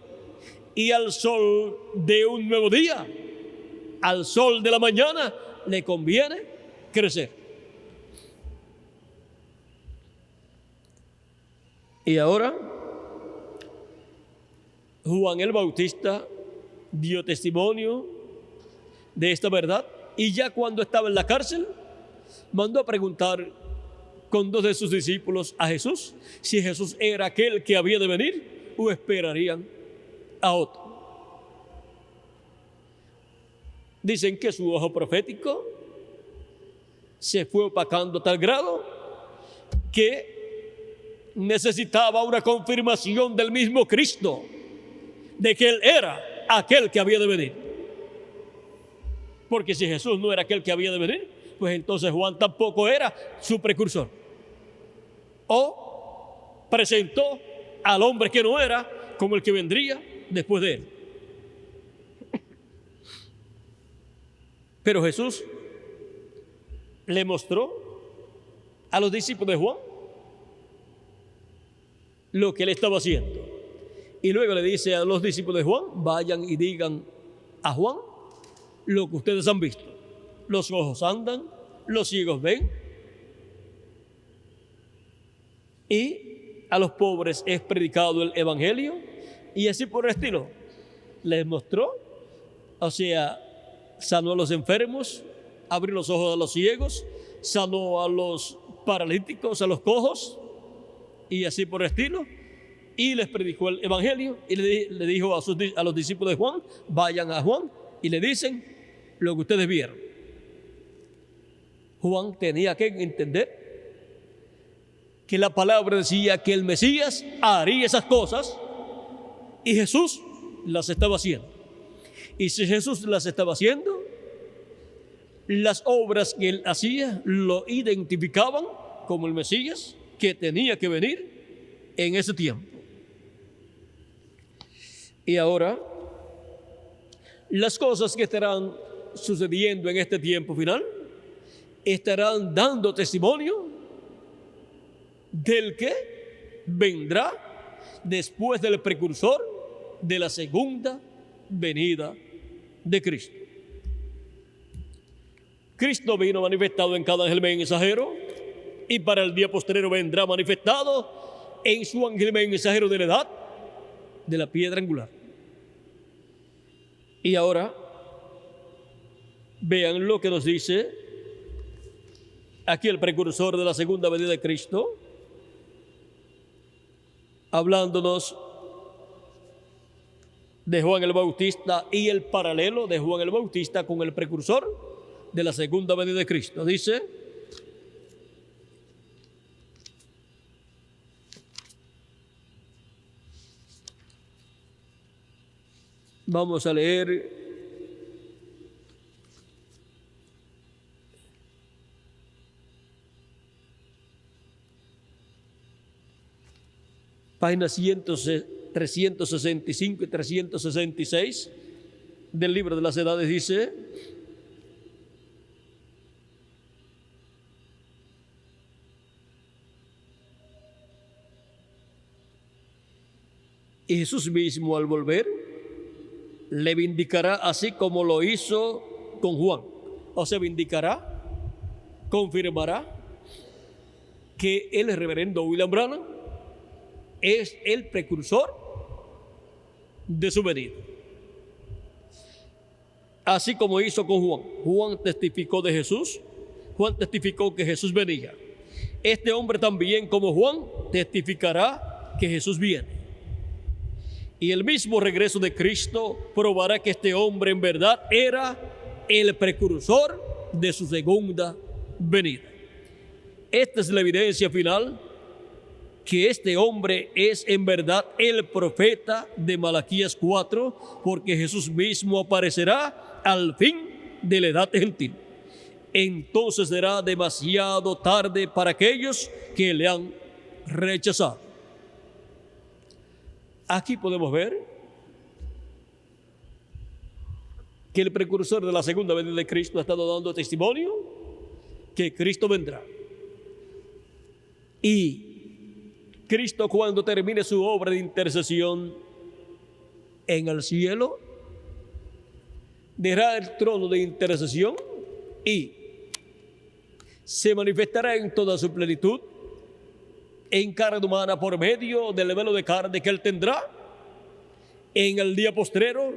y al sol de un nuevo día, al sol de la mañana, le conviene crecer. Y ahora Juan el Bautista dio testimonio de esta verdad, y ya cuando estaba en la cárcel mandó a preguntar con dos de sus discípulos a Jesús si Jesús era aquel que había de venir o esperarían a otro. Dicen que su ojo profético se fue opacando a tal grado que necesitaba una confirmación del mismo Cristo de que Él era aquel que había de venir. Porque si Jesús no era aquel que había de venir, pues entonces Juan tampoco era su precursor. O presentó al hombre que no era como el que vendría después de él. Pero Jesús le mostró a los discípulos de Juan lo que él estaba haciendo. Y luego le dice a los discípulos de Juan: vayan y digan a Juan lo que ustedes han visto. Los ojos andan, los ciegos ven, y a los pobres es predicado el evangelio, y así por el estilo. Les mostró, o sea, sanó a los enfermos, abrió los ojos a los ciegos, sanó a los paralíticos, a los cojos, y así por el estilo. Y les predicó el evangelio, y le dijo a los discípulos de Juan: vayan a Juan y le dicen lo que ustedes vieron. Juan tenía que entender que la palabra decía que el Mesías haría esas cosas, y Jesús las estaba haciendo. Y si Jesús las estaba haciendo, las obras que él hacía lo identificaban como el Mesías que tenía que venir en ese tiempo. Y ahora, las cosas que estarán sucediendo en este tiempo final estarán dando testimonio del que vendrá después del precursor de la segunda venida de Cristo. Cristo vino manifestado en cada ángel mensajero, y para el día postrero vendrá manifestado en su ángel mensajero de la edad de la piedra angular. Y ahora vean lo que nos dice aquí el precursor de la segunda venida de Cristo, hablándonos de Juan el Bautista y el paralelo de Juan el Bautista con el precursor de la segunda venida de Cristo. Dice: vamos a leer páginas 365 y 366 del libro de las edades. Dice: y Jesús mismo, al volver, le vindicará así como lo hizo con Juan. O sea, vindicará, confirmará que el reverendo William Branham es el precursor de su venida. Así como hizo con Juan. Juan testificó de Jesús. Juan testificó que Jesús venía. Este hombre también, como Juan, testificará que Jesús viene. Y el mismo regreso de Cristo probará que este hombre en verdad era el precursor de su segunda venida. Esta es la evidencia final que este hombre es en verdad el profeta de Malaquías 4, porque Jesús mismo aparecerá al fin de la edad gentil. Entonces será demasiado tarde para aquellos que le han rechazado. Aquí podemos ver que el precursor de la segunda venida de Cristo ha estado dando testimonio que Cristo vendrá. Y Cristo, cuando termine su obra de intercesión en el cielo, dejará el trono de intercesión y se manifestará en toda su plenitud en carne humana por medio del velo de carne que él tendrá en el día postrero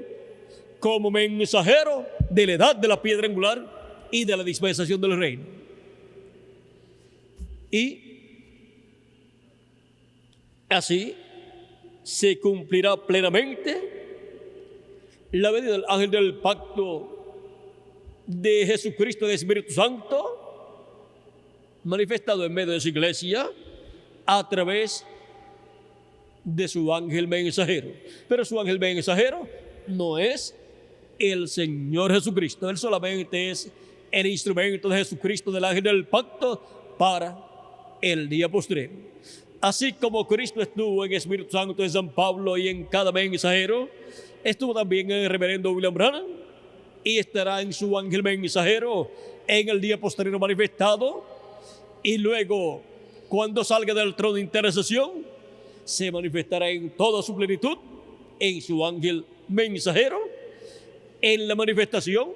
como mensajero de la edad de la piedra angular y de la dispensación del reino. Y así se cumplirá plenamente la venida del ángel del pacto de Jesucristo, del Espíritu Santo, manifestado en medio de su iglesia a través de su ángel mensajero. Pero su ángel mensajero no es el Señor Jesucristo. Él solamente es el instrumento de Jesucristo, del ángel del pacto, para el día postrero. Así como Cristo estuvo en Espíritu Santo en San Pablo y en cada mensajero, estuvo también en el reverendo William Branham y estará en su ángel mensajero en el día posterior manifestado. Y luego, cuando salga del trono de intercesión, se manifestará en toda su plenitud en su ángel mensajero, en la manifestación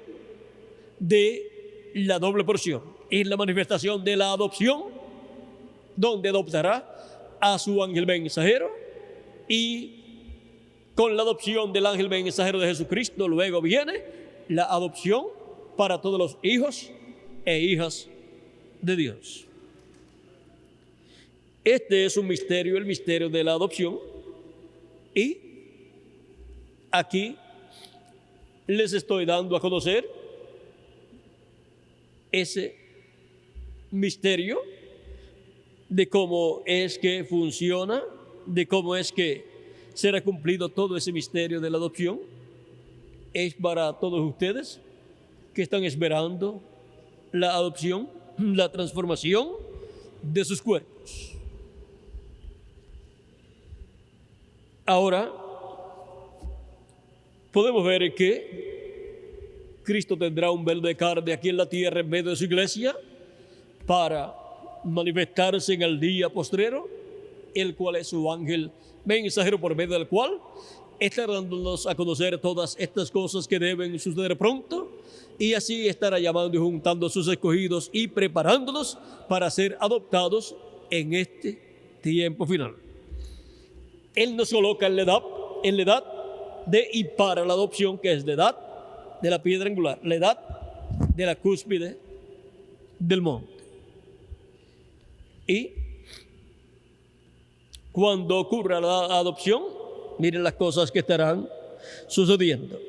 de la doble porción, en la manifestación de la adopción, donde adoptará a su ángel mensajero, y con la adopción del ángel mensajero de Jesucristo luego viene la adopción para todos los hijos e hijas de Dios. Este es un misterio, el misterio de la adopción, y aquí les estoy dando a conocer ese misterio de cómo es que funciona, de cómo es que será cumplido todo ese misterio de la adopción. Es para todos ustedes que están esperando la adopción, la transformación de sus cuerpos. Ahora podemos ver que Cristo tendrá un velo de carne aquí en la tierra en medio de su iglesia para manifestarse en el día postrero, el cual es su ángel mensajero, por medio del cual está dándonos a conocer todas estas cosas que deben suceder pronto, y así estará llamando y juntando a sus escogidos y preparándonos para ser adoptados en este tiempo final. Él nos coloca en la edad de y para la adopción, que es la edad de la piedra angular, la edad de la cúspide del monte. Y cuando ocurra la adopción, miren las cosas que estarán sucediendo.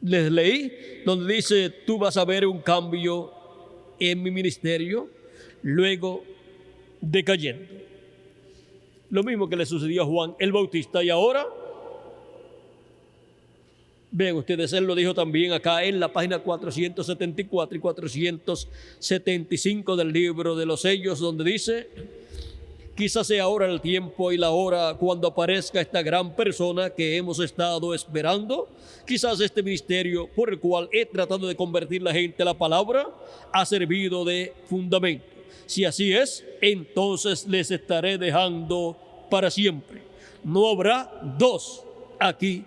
Les leí donde dice: tú vas a ver un cambio en mi ministerio luego decayendo. Lo mismo que le sucedió a Juan el Bautista. Y ahora, vean ustedes, él lo dijo también acá en la página 474 y 475 del libro de los sellos, donde dice: quizás sea ahora el tiempo y la hora cuando aparezca esta gran persona que hemos estado esperando. Quizás este ministerio por el cual he tratado de convertir la gente a la palabra ha servido de fundamento. Si así es, entonces les estaré dejando para siempre. No habrá dos aquí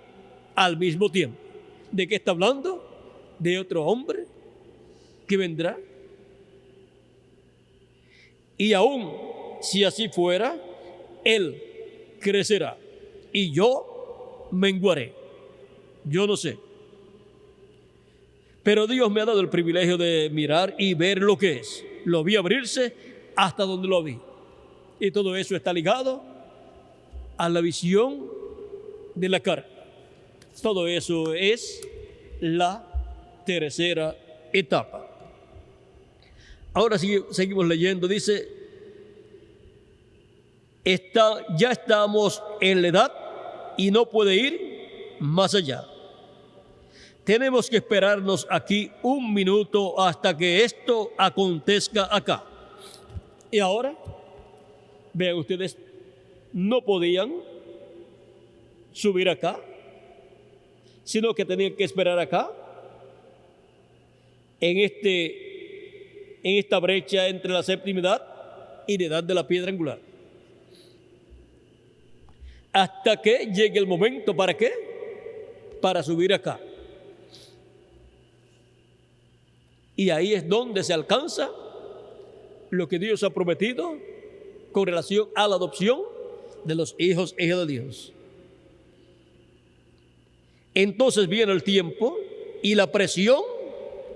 al mismo tiempo. ¿De qué está hablando? De otro hombre que vendrá. Y aún si así fuera, él crecerá y yo menguaré. Yo no sé. Pero Dios me ha dado el privilegio de mirar y ver lo que es. Lo vi abrirse hasta donde lo vi. Y todo eso está ligado a la visión de la carne. Todo eso es la tercera etapa. Ahora seguimos leyendo. Dice: ya estamos en la edad y no puede ir más allá. Tenemos que esperarnos aquí un minuto hasta que esto acontezca acá. Y ahora, vean ustedes, no podían subir acá, sino que tenían que esperar acá, en esta brecha entre la séptima edad y la edad de la piedra angular. Hasta que llegue el momento, ¿para qué? Para subir acá. Y ahí es donde se alcanza lo que Dios ha prometido con relación a la adopción de los hijos e hijas de Dios. Entonces viene el tiempo y la presión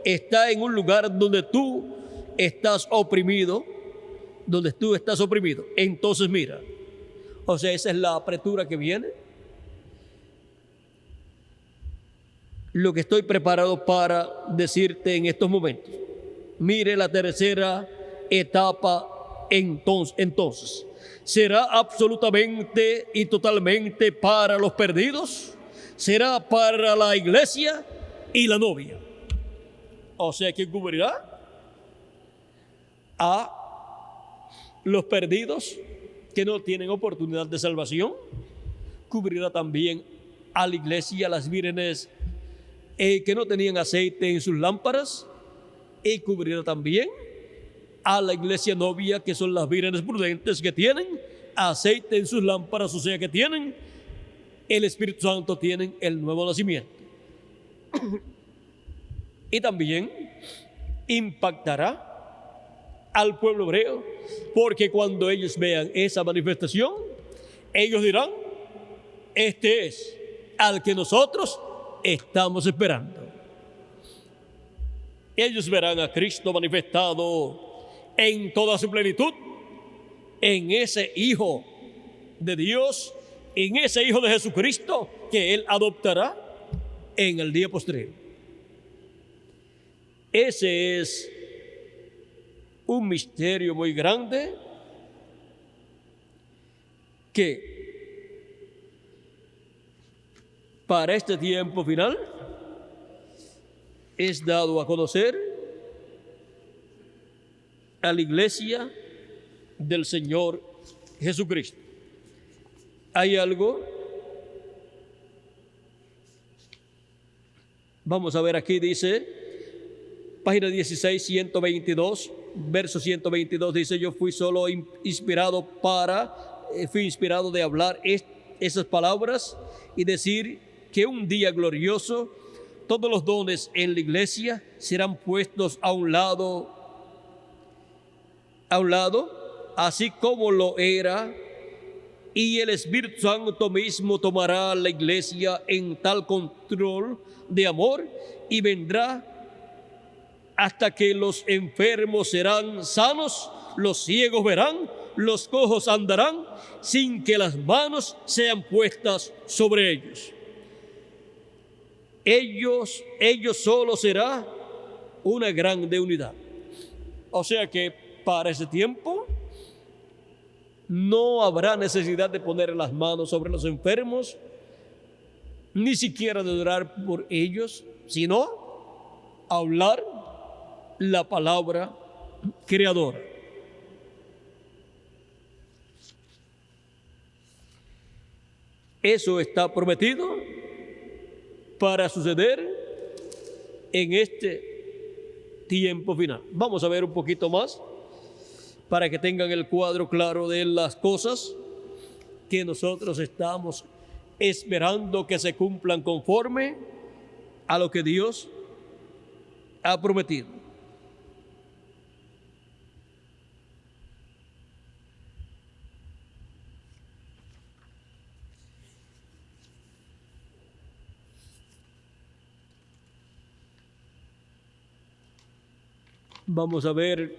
está en un lugar donde tú estás oprimido, Entonces mira, o sea, esa es la apertura que viene. Lo que estoy preparado para decirte en estos momentos. Mire la tercera etapa entonces. ¿Será absolutamente y totalmente para los perdidos? ¿Será para la iglesia y la novia? O sea, ¿quién cubrirá? A los perdidos que no tienen oportunidad de salvación. Cubrirá también a la iglesia, a las vírgenes que no tenían aceite en sus lámparas, y cubrirá también a la iglesia novia, que son las vírgenes prudentes que tienen aceite en sus lámparas, o sea que tienen el Espíritu Santo, tienen el nuevo nacimiento. Y también impactará al pueblo hebreo, porque cuando ellos vean esa manifestación, ellos dirán: este es al que nosotros estamos esperando. Ellos verán a Cristo manifestado en toda su plenitud, en ese Hijo de Dios, en ese Hijo de Jesucristo que Él adoptará en el día posterior. Ese es un misterio muy grande que para este tiempo final es dado a conocer a la iglesia del Señor Jesucristo. Hay algo, vamos a ver aquí, dice, página 16, 122, verso 122, dice: yo fui inspirado de hablar esas palabras y decir que un día glorioso todos los dones en la iglesia serán puestos a un lado, así como lo era, y el Espíritu Santo mismo tomará la iglesia en tal control de amor y vendrá hasta que los enfermos serán sanos, los ciegos verán, los cojos andarán, sin que las manos sean puestas sobre ellos. Ellos solo será una grande unidad. O sea que para ese tiempo no habrá necesidad de poner las manos sobre los enfermos, ni siquiera de orar por ellos, sino hablar la palabra creadora. Eso está prometido para suceder en este tiempo final. Vamos a ver un poquito más para que tengan el cuadro claro de las cosas que nosotros estamos esperando que se cumplan conforme a lo que Dios ha prometido. Vamos a ver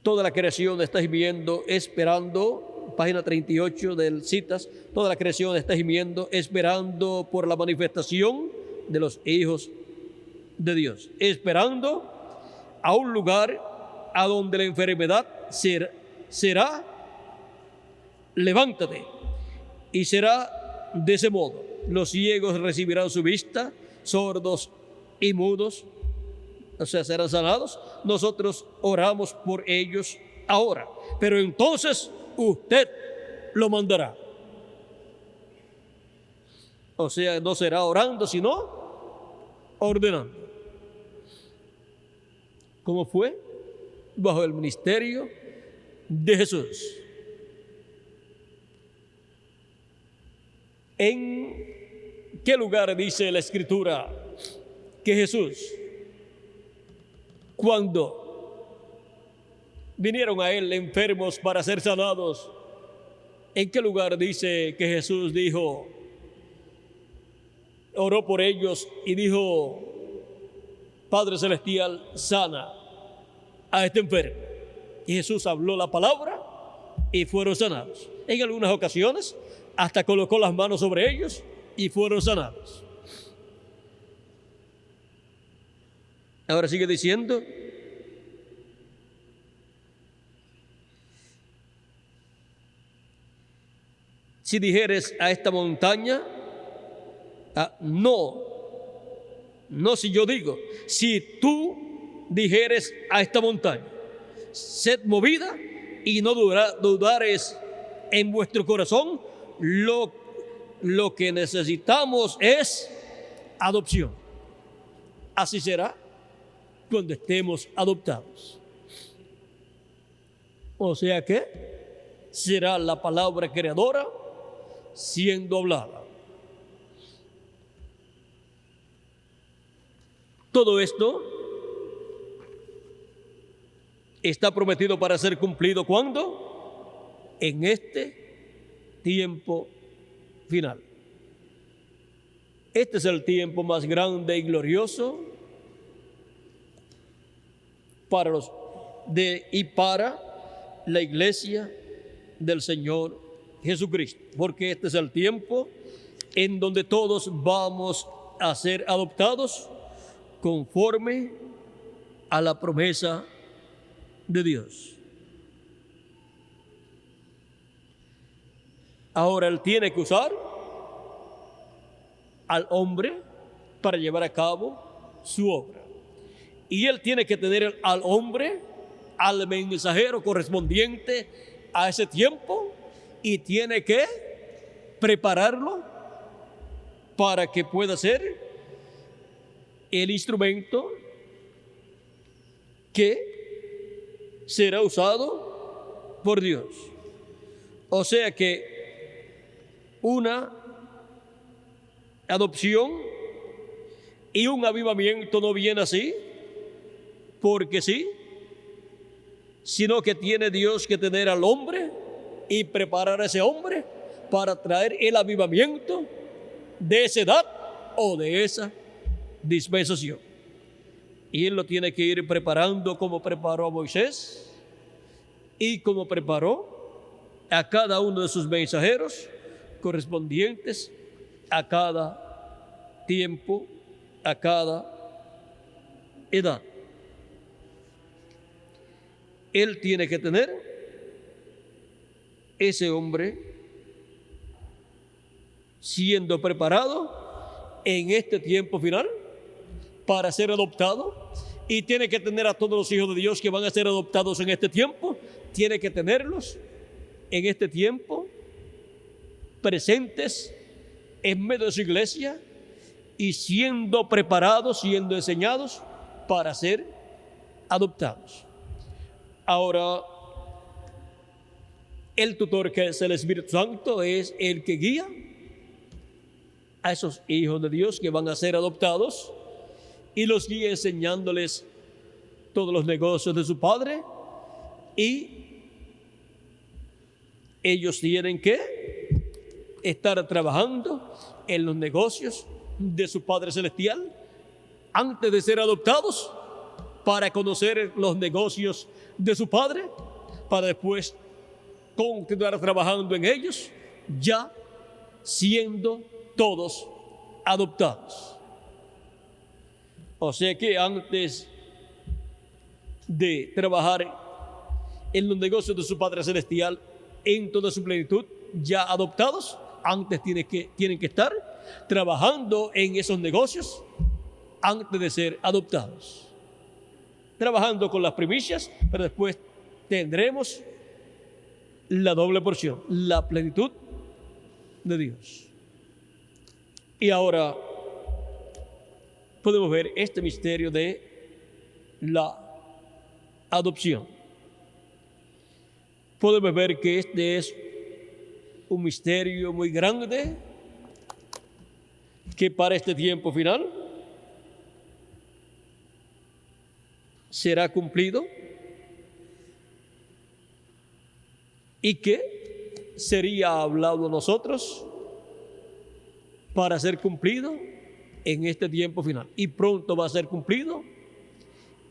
toda la creación está gimiendo, esperando, página 38 del Citas, toda la creación está gimiendo, esperando por la manifestación de los hijos de Dios, esperando a un lugar a donde la enfermedad será levántate. Y será de ese modo. Los ciegos recibirán su vista, sordos y mudos, o sea, serán sanados. Nosotros oramos por ellos ahora, pero entonces usted lo mandará. O sea, no será orando, sino ordenando. ¿Cómo fue? Bajo el ministerio de Jesús. ¿En qué lugar dice la Escritura que Jesús, cuando vinieron a él enfermos para ser sanados, en qué lugar dice que Jesús dijo, oró por ellos y dijo, Padre Celestial, sana a este enfermo? Y Jesús habló la palabra y fueron sanados. En algunas ocasiones hasta colocó las manos sobre ellos y fueron sanados. Ahora sigue diciendo, si dijeres a esta montaña, no si yo digo, si tú dijeres a esta montaña, sed movida y no dudares en vuestro corazón, lo que necesitamos es adopción. Así será cuando estemos adoptados. O sea que será la palabra creadora siendo hablada. Todo esto está prometido para ser cumplido ¿cuándo? En este tiempo final. Este es el tiempo más grande y glorioso para la iglesia del Señor Jesucristo, porque este es el tiempo en donde todos vamos a ser adoptados conforme a la promesa de Dios. Ahora Él tiene que usar al hombre para llevar a cabo su obra. Y Él tiene que tener al hombre, al mensajero correspondiente a ese tiempo, y tiene que prepararlo para que pueda ser el instrumento que será usado por Dios. O sea que una adopción y un avivamiento no viene así, porque sí, sino que tiene Dios que tener al hombre y preparar a ese hombre para traer el avivamiento de esa edad o de esa dispensación. Y Él lo tiene que ir preparando como preparó a Moisés y como preparó a cada uno de sus mensajeros correspondientes a cada tiempo, a cada edad. Él tiene que tener ese hombre siendo preparado en este tiempo final para ser adoptado, y tiene que tener a todos los hijos de Dios que van a ser adoptados en este tiempo, tiene que tenerlos en este tiempo presentes en medio de su iglesia y siendo preparados, siendo enseñados para ser adoptados. Ahora, el tutor, que es el Espíritu Santo, es el que guía a esos hijos de Dios que van a ser adoptados y los guía enseñándoles todos los negocios de su padre, y ellos tienen que estar trabajando en los negocios de su Padre Celestial antes de ser adoptados, para conocer los negocios de su Padre, para después continuar trabajando en ellos, ya siendo todos adoptados. O sea que antes de trabajar en los negocios de su Padre Celestial en toda su plenitud, ya adoptados, antes tienen que estar trabajando en esos negocios antes de ser adoptados, trabajando con las primicias, pero después tendremos la doble porción, la plenitud de Dios. Y ahora podemos ver este misterio de la adopción. Podemos ver que este es un misterio muy grande, que para este tiempo final será cumplido y que sería hablado a nosotros para ser cumplido en este tiempo final. Y pronto va a ser cumplido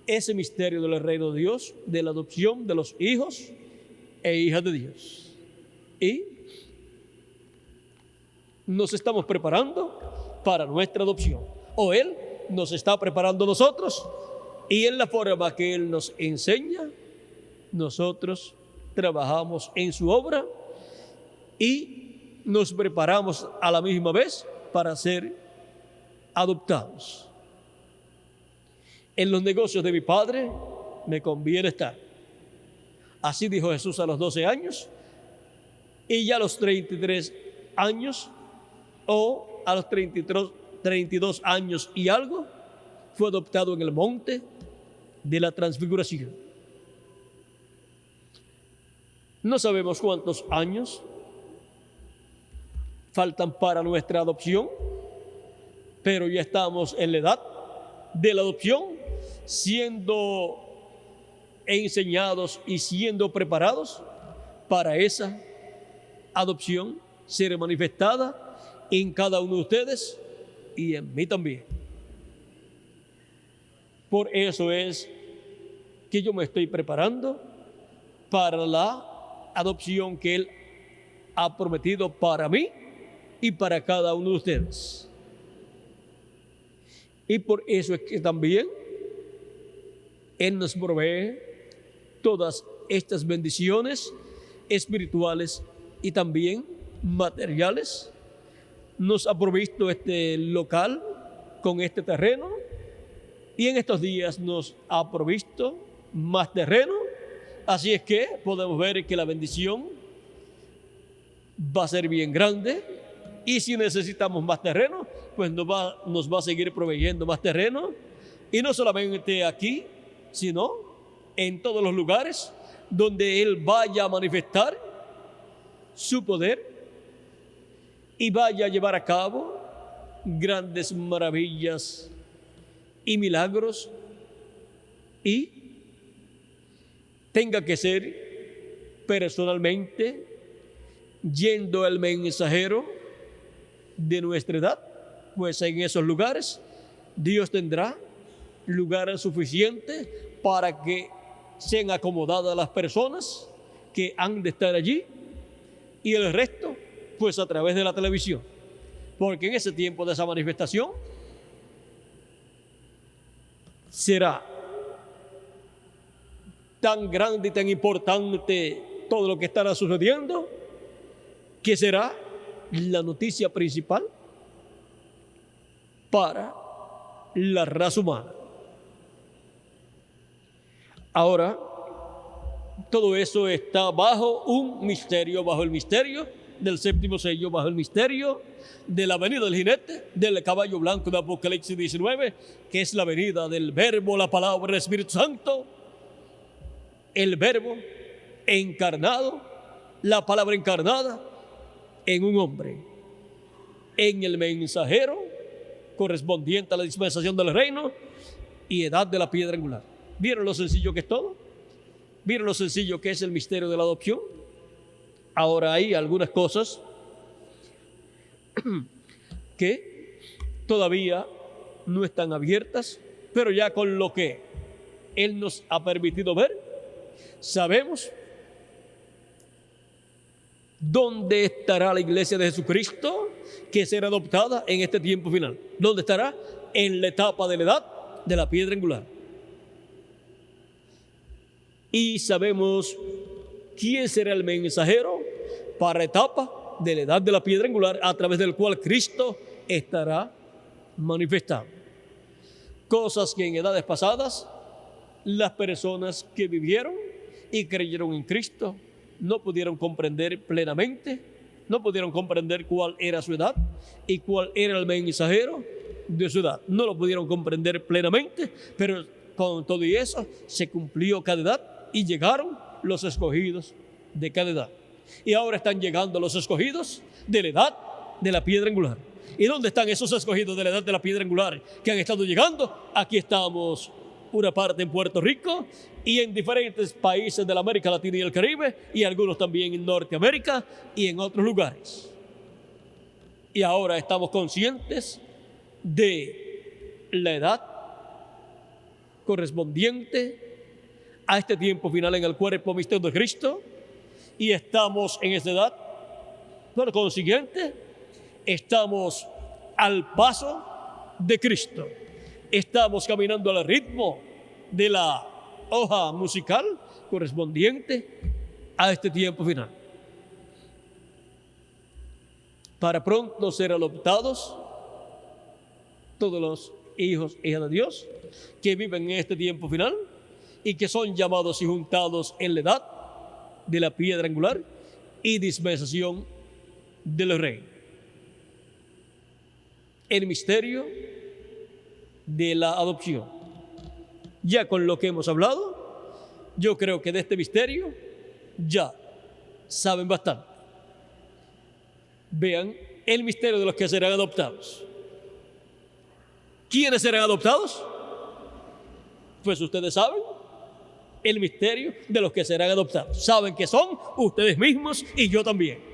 ese misterio del reino de Dios, de la adopción de los hijos e hijas de Dios. Y nos estamos preparando para nuestra adopción, o Él nos está preparando a nosotros, y en la forma que Él nos enseña, nosotros trabajamos en su obra y nos preparamos a la misma vez para ser adoptados. En los negocios de mi Padre me conviene estar. Así dijo Jesús a los 12 años, y ya a los 33 años o a los 32 años y algo fue adoptado en el monte de la transfiguración. No sabemos cuántos años faltan para nuestra adopción, pero ya estamos en la edad de la adopción, siendo enseñados y siendo preparados para esa adopción ser manifestada en cada uno de ustedes y en mí también. Por eso es que yo me estoy preparando para la adopción que Él ha prometido para mí y para cada uno de ustedes. Y por eso es que también Él nos provee todas estas bendiciones espirituales y también materiales. Nos ha provisto este local con este terreno, y en estos días nos ha provisto más terreno. Así es que podemos ver que la bendición va a ser bien grande, y si necesitamos más terreno, pues nos va a seguir proveyendo más terreno, y no solamente aquí, sino en todos los lugares donde Él vaya a manifestar su poder y vaya a llevar a cabo grandes maravillas y milagros, y tenga que ser personalmente yendo el mensajero de nuestra edad, pues en esos lugares Dios tendrá lugar suficiente para que sean acomodadas las personas que han de estar allí, y el resto pues a través de la televisión, porque en ese tiempo de esa manifestación será tan grande y tan importante todo lo que estará sucediendo, que será la noticia principal para la raza humana. Ahora, todo eso está bajo un misterio, bajo el misterio del séptimo sello, bajo el misterio de la venida del jinete, del caballo blanco de Apocalipsis 19, que es la venida del Verbo, la palabra, el Espíritu Santo, el Verbo encarnado, la palabra encarnada en un hombre, en el mensajero correspondiente a la dispensación del reino y edad de la piedra angular. ¿Vieron lo sencillo que es todo? ¿Vieron lo sencillo que es el misterio de la adopción? Ahora hay algunas cosas que todavía no están abiertas, pero ya con lo que Él nos ha permitido ver, sabemos dónde estará la iglesia de Jesucristo, que será adoptada en este tiempo final. ¿Dónde estará? En la etapa de la edad de la piedra angular. Y sabemos quién será el mensajero para la etapa de la edad de la piedra angular, a través del cual Cristo estará manifestado. Cosas que en edades pasadas las personas que vivieron y creyeron en Cristo no pudieron comprender plenamente, no pudieron comprender cuál era su edad y cuál era el mensajero de su edad. No lo pudieron comprender plenamente, pero con todo y eso se cumplió cada edad y llegaron los escogidos de cada edad. Y ahora están llegando los escogidos de la edad de la piedra angular. ¿Y dónde están esos escogidos de la edad de la piedra angular que han estado llegando? Aquí estamos, una parte en Puerto Rico y en diferentes países de la América Latina y el Caribe, y algunos también en Norteamérica y en otros lugares. Y ahora estamos conscientes de la edad correspondiente a este tiempo final en el cuerpo misterio de Cristo, y estamos en esa edad. Por consiguiente, estamos al paso de Cristo. Estamos caminando al ritmo de la hoja musical correspondiente a este tiempo final, para pronto ser adoptados todos los hijos e hijas de Dios que viven en este tiempo final y que son llamados y juntados en la edad de la piedra angular y dispensación del reino. El misterio de la adopción. Ya con lo que hemos hablado, yo creo que de este misterio ya saben bastante. Vean el misterio de los que serán adoptados. ¿Quiénes serán adoptados? Pues ustedes saben el misterio de los que serán adoptados. Saben que son ustedes mismos y yo también.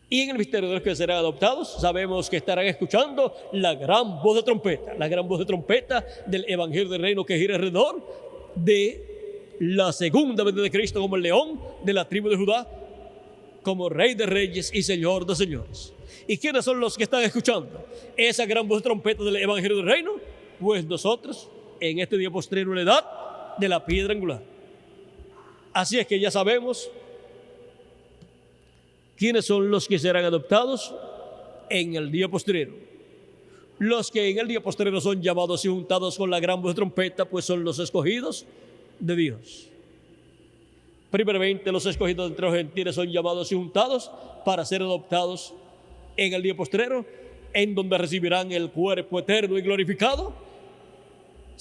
Y en el misterio de los que serán adoptados, sabemos que estarán escuchando la gran voz de trompeta del Evangelio del Reino que gira alrededor de la segunda venida de Cristo como el león de la tribu de Judá, como Rey de Reyes y Señor de Señores. ¿Y quiénes son los que están escuchando esa gran voz de trompeta del Evangelio del Reino? Pues nosotros, en este día postrero, en la edad de la piedra angular. Así es que ya sabemos quiénes son los que serán adoptados en el día postrero. Los que en el día postrero son llamados y juntados con la gran voz de trompeta, pues son los escogidos de Dios. Primeramente, los escogidos entre los gentiles son llamados y juntados para ser adoptados en el día postrero, en donde recibirán el cuerpo eterno y glorificado,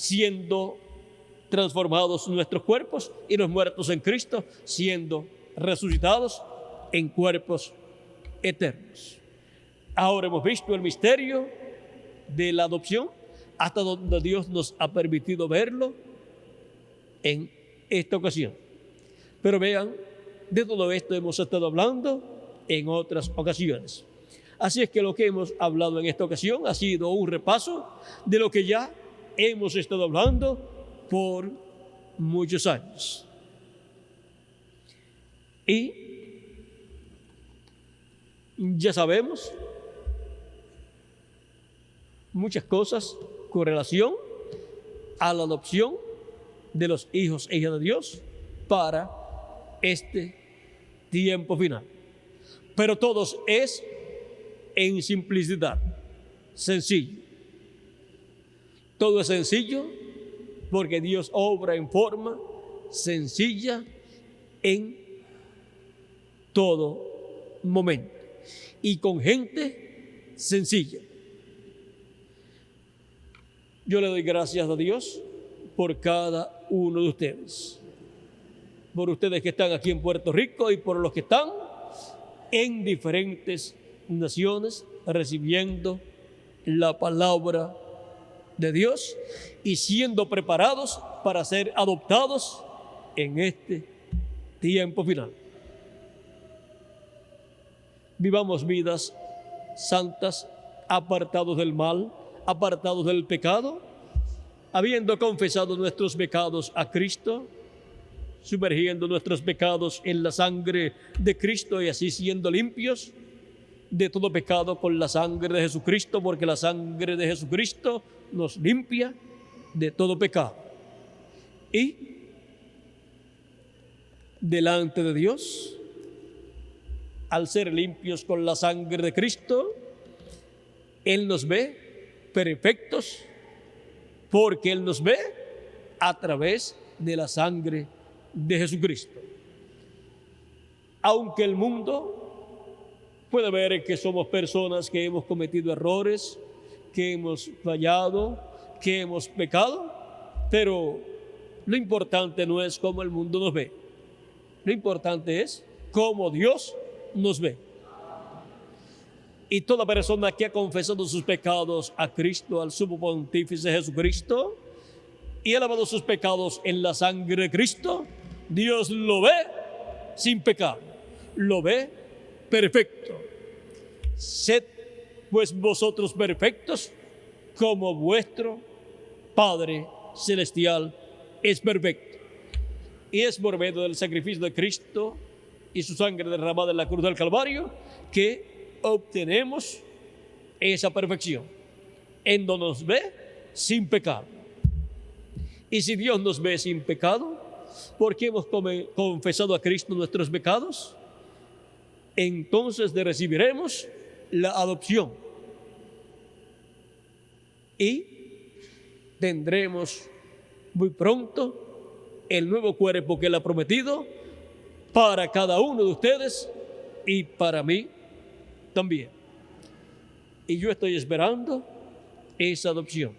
siendo transformados nuestros cuerpos, y los muertos en Cristo siendo resucitados en cuerpos eternos. Ahora hemos visto el misterio de la adopción, hasta donde Dios nos ha permitido verlo en esta ocasión. Pero vean, de todo esto hemos estado hablando en otras ocasiones. Así es que lo que hemos hablado en esta ocasión ha sido un repaso de lo que ya hemos estado hablando por muchos años. Y ya sabemos muchas cosas con relación a la adopción de los hijos e hijas de Dios para este tiempo final. Pero todos es en simplicidad, sencillo. Todo es sencillo porque Dios obra en forma sencilla en todo momento y con gente sencilla. Yo le doy gracias a Dios por cada uno de ustedes, por ustedes que están aquí en Puerto Rico y por los que están en diferentes naciones recibiendo la palabra de Dios y siendo preparados para ser adoptados en este tiempo final. Vivamos vidas santas, apartados del mal, apartados del pecado, habiendo confesado nuestros pecados a Cristo, sumergiendo nuestros pecados en la sangre de Cristo y así siendo limpios de todo pecado con la sangre de Jesucristo, porque la sangre de Jesucristo nos limpia de todo pecado. Y delante de Dios, al ser limpios con la sangre de Cristo, Él nos ve perfectos, porque Él nos ve a través de la sangre de Jesucristo. Aunque el mundo puede ver que somos personas que hemos cometido errores, que hemos fallado, que hemos pecado, pero lo importante no es cómo el mundo nos ve. Lo importante es cómo Dios nos ve. Y toda persona que ha confesado sus pecados a Cristo, al sumo pontífice Jesucristo, y ha lavado sus pecados en la sangre de Cristo, Dios lo ve sin pecado, lo ve perfecto. Sed pues vosotros perfectos, como vuestro Padre Celestial es perfecto. Y es por medio del sacrificio de Cristo y su sangre derramada en la cruz del Calvario que obtenemos esa perfección, en donde nos ve sin pecado. Y si Dios nos ve sin pecado, porque hemos confesado a Cristo nuestros pecados, entonces recibiremos la adopción y tendremos muy pronto el nuevo cuerpo que Él ha prometido para cada uno de ustedes y para mí también. Y yo estoy esperando esa adopción,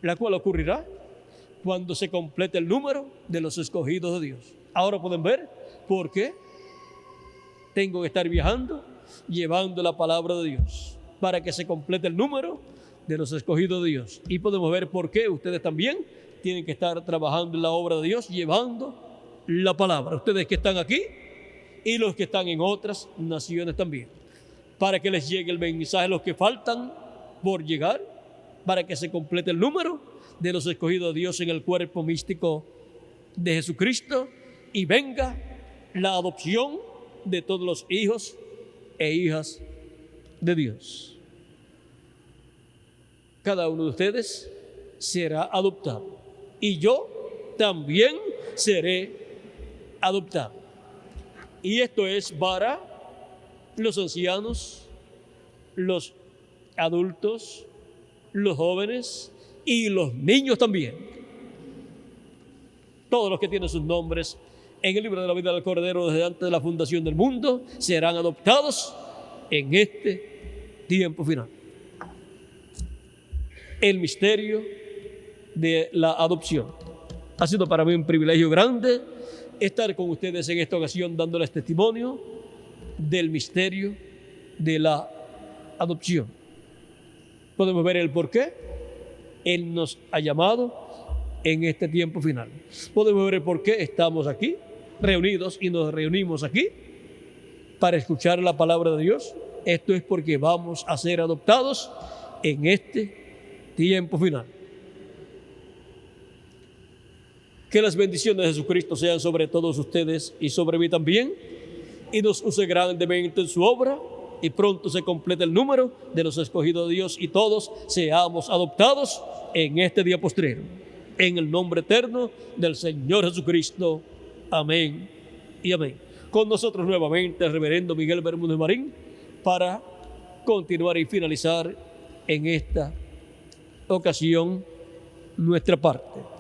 la cual ocurrirá cuando se complete el número de los escogidos de Dios. Ahora pueden ver por qué tengo que estar viajando, llevando la palabra de Dios, para que se complete el número de los escogidos de Dios. Y podemos ver por qué ustedes también tienen que estar trabajando en la obra de Dios, llevando la palabra. Ustedes que están aquí y los que están en otras naciones también, para que les llegue el mensaje a los que faltan por llegar, para que se complete el número de los escogidos de Dios en el cuerpo místico de Jesucristo y venga la adopción de todos los hijos e hijas de Dios. Cada uno de ustedes será adoptado y yo también seré adoptado. Y esto es para los ancianos, los adultos, los jóvenes y los niños también. Todos los que tienen sus nombres en el libro de la vida del Cordero desde antes de la fundación del mundo serán adoptados en este tiempo final. El misterio de la adopción. Ha sido para mí un privilegio grande estar con ustedes en esta ocasión dándoles testimonio del misterio de la adopción. Podemos ver el por qué Él nos ha llamado en este tiempo final. Podemos ver el por qué estamos aquí reunidos y nos reunimos aquí para escuchar la palabra de Dios. Esto es porque vamos a ser adoptados en este tiempo final. Que las bendiciones de Jesucristo sean sobre todos ustedes y sobre mí también, y nos use grandemente en su obra, y pronto se complete el número de los escogidos de Dios y todos seamos adoptados en este día postrero. En el nombre eterno del Señor Jesucristo. Amén y amén. Con nosotros nuevamente el reverendo Miguel Bermúdez Marín para continuar y finalizar en esta ocasión nuestra parte.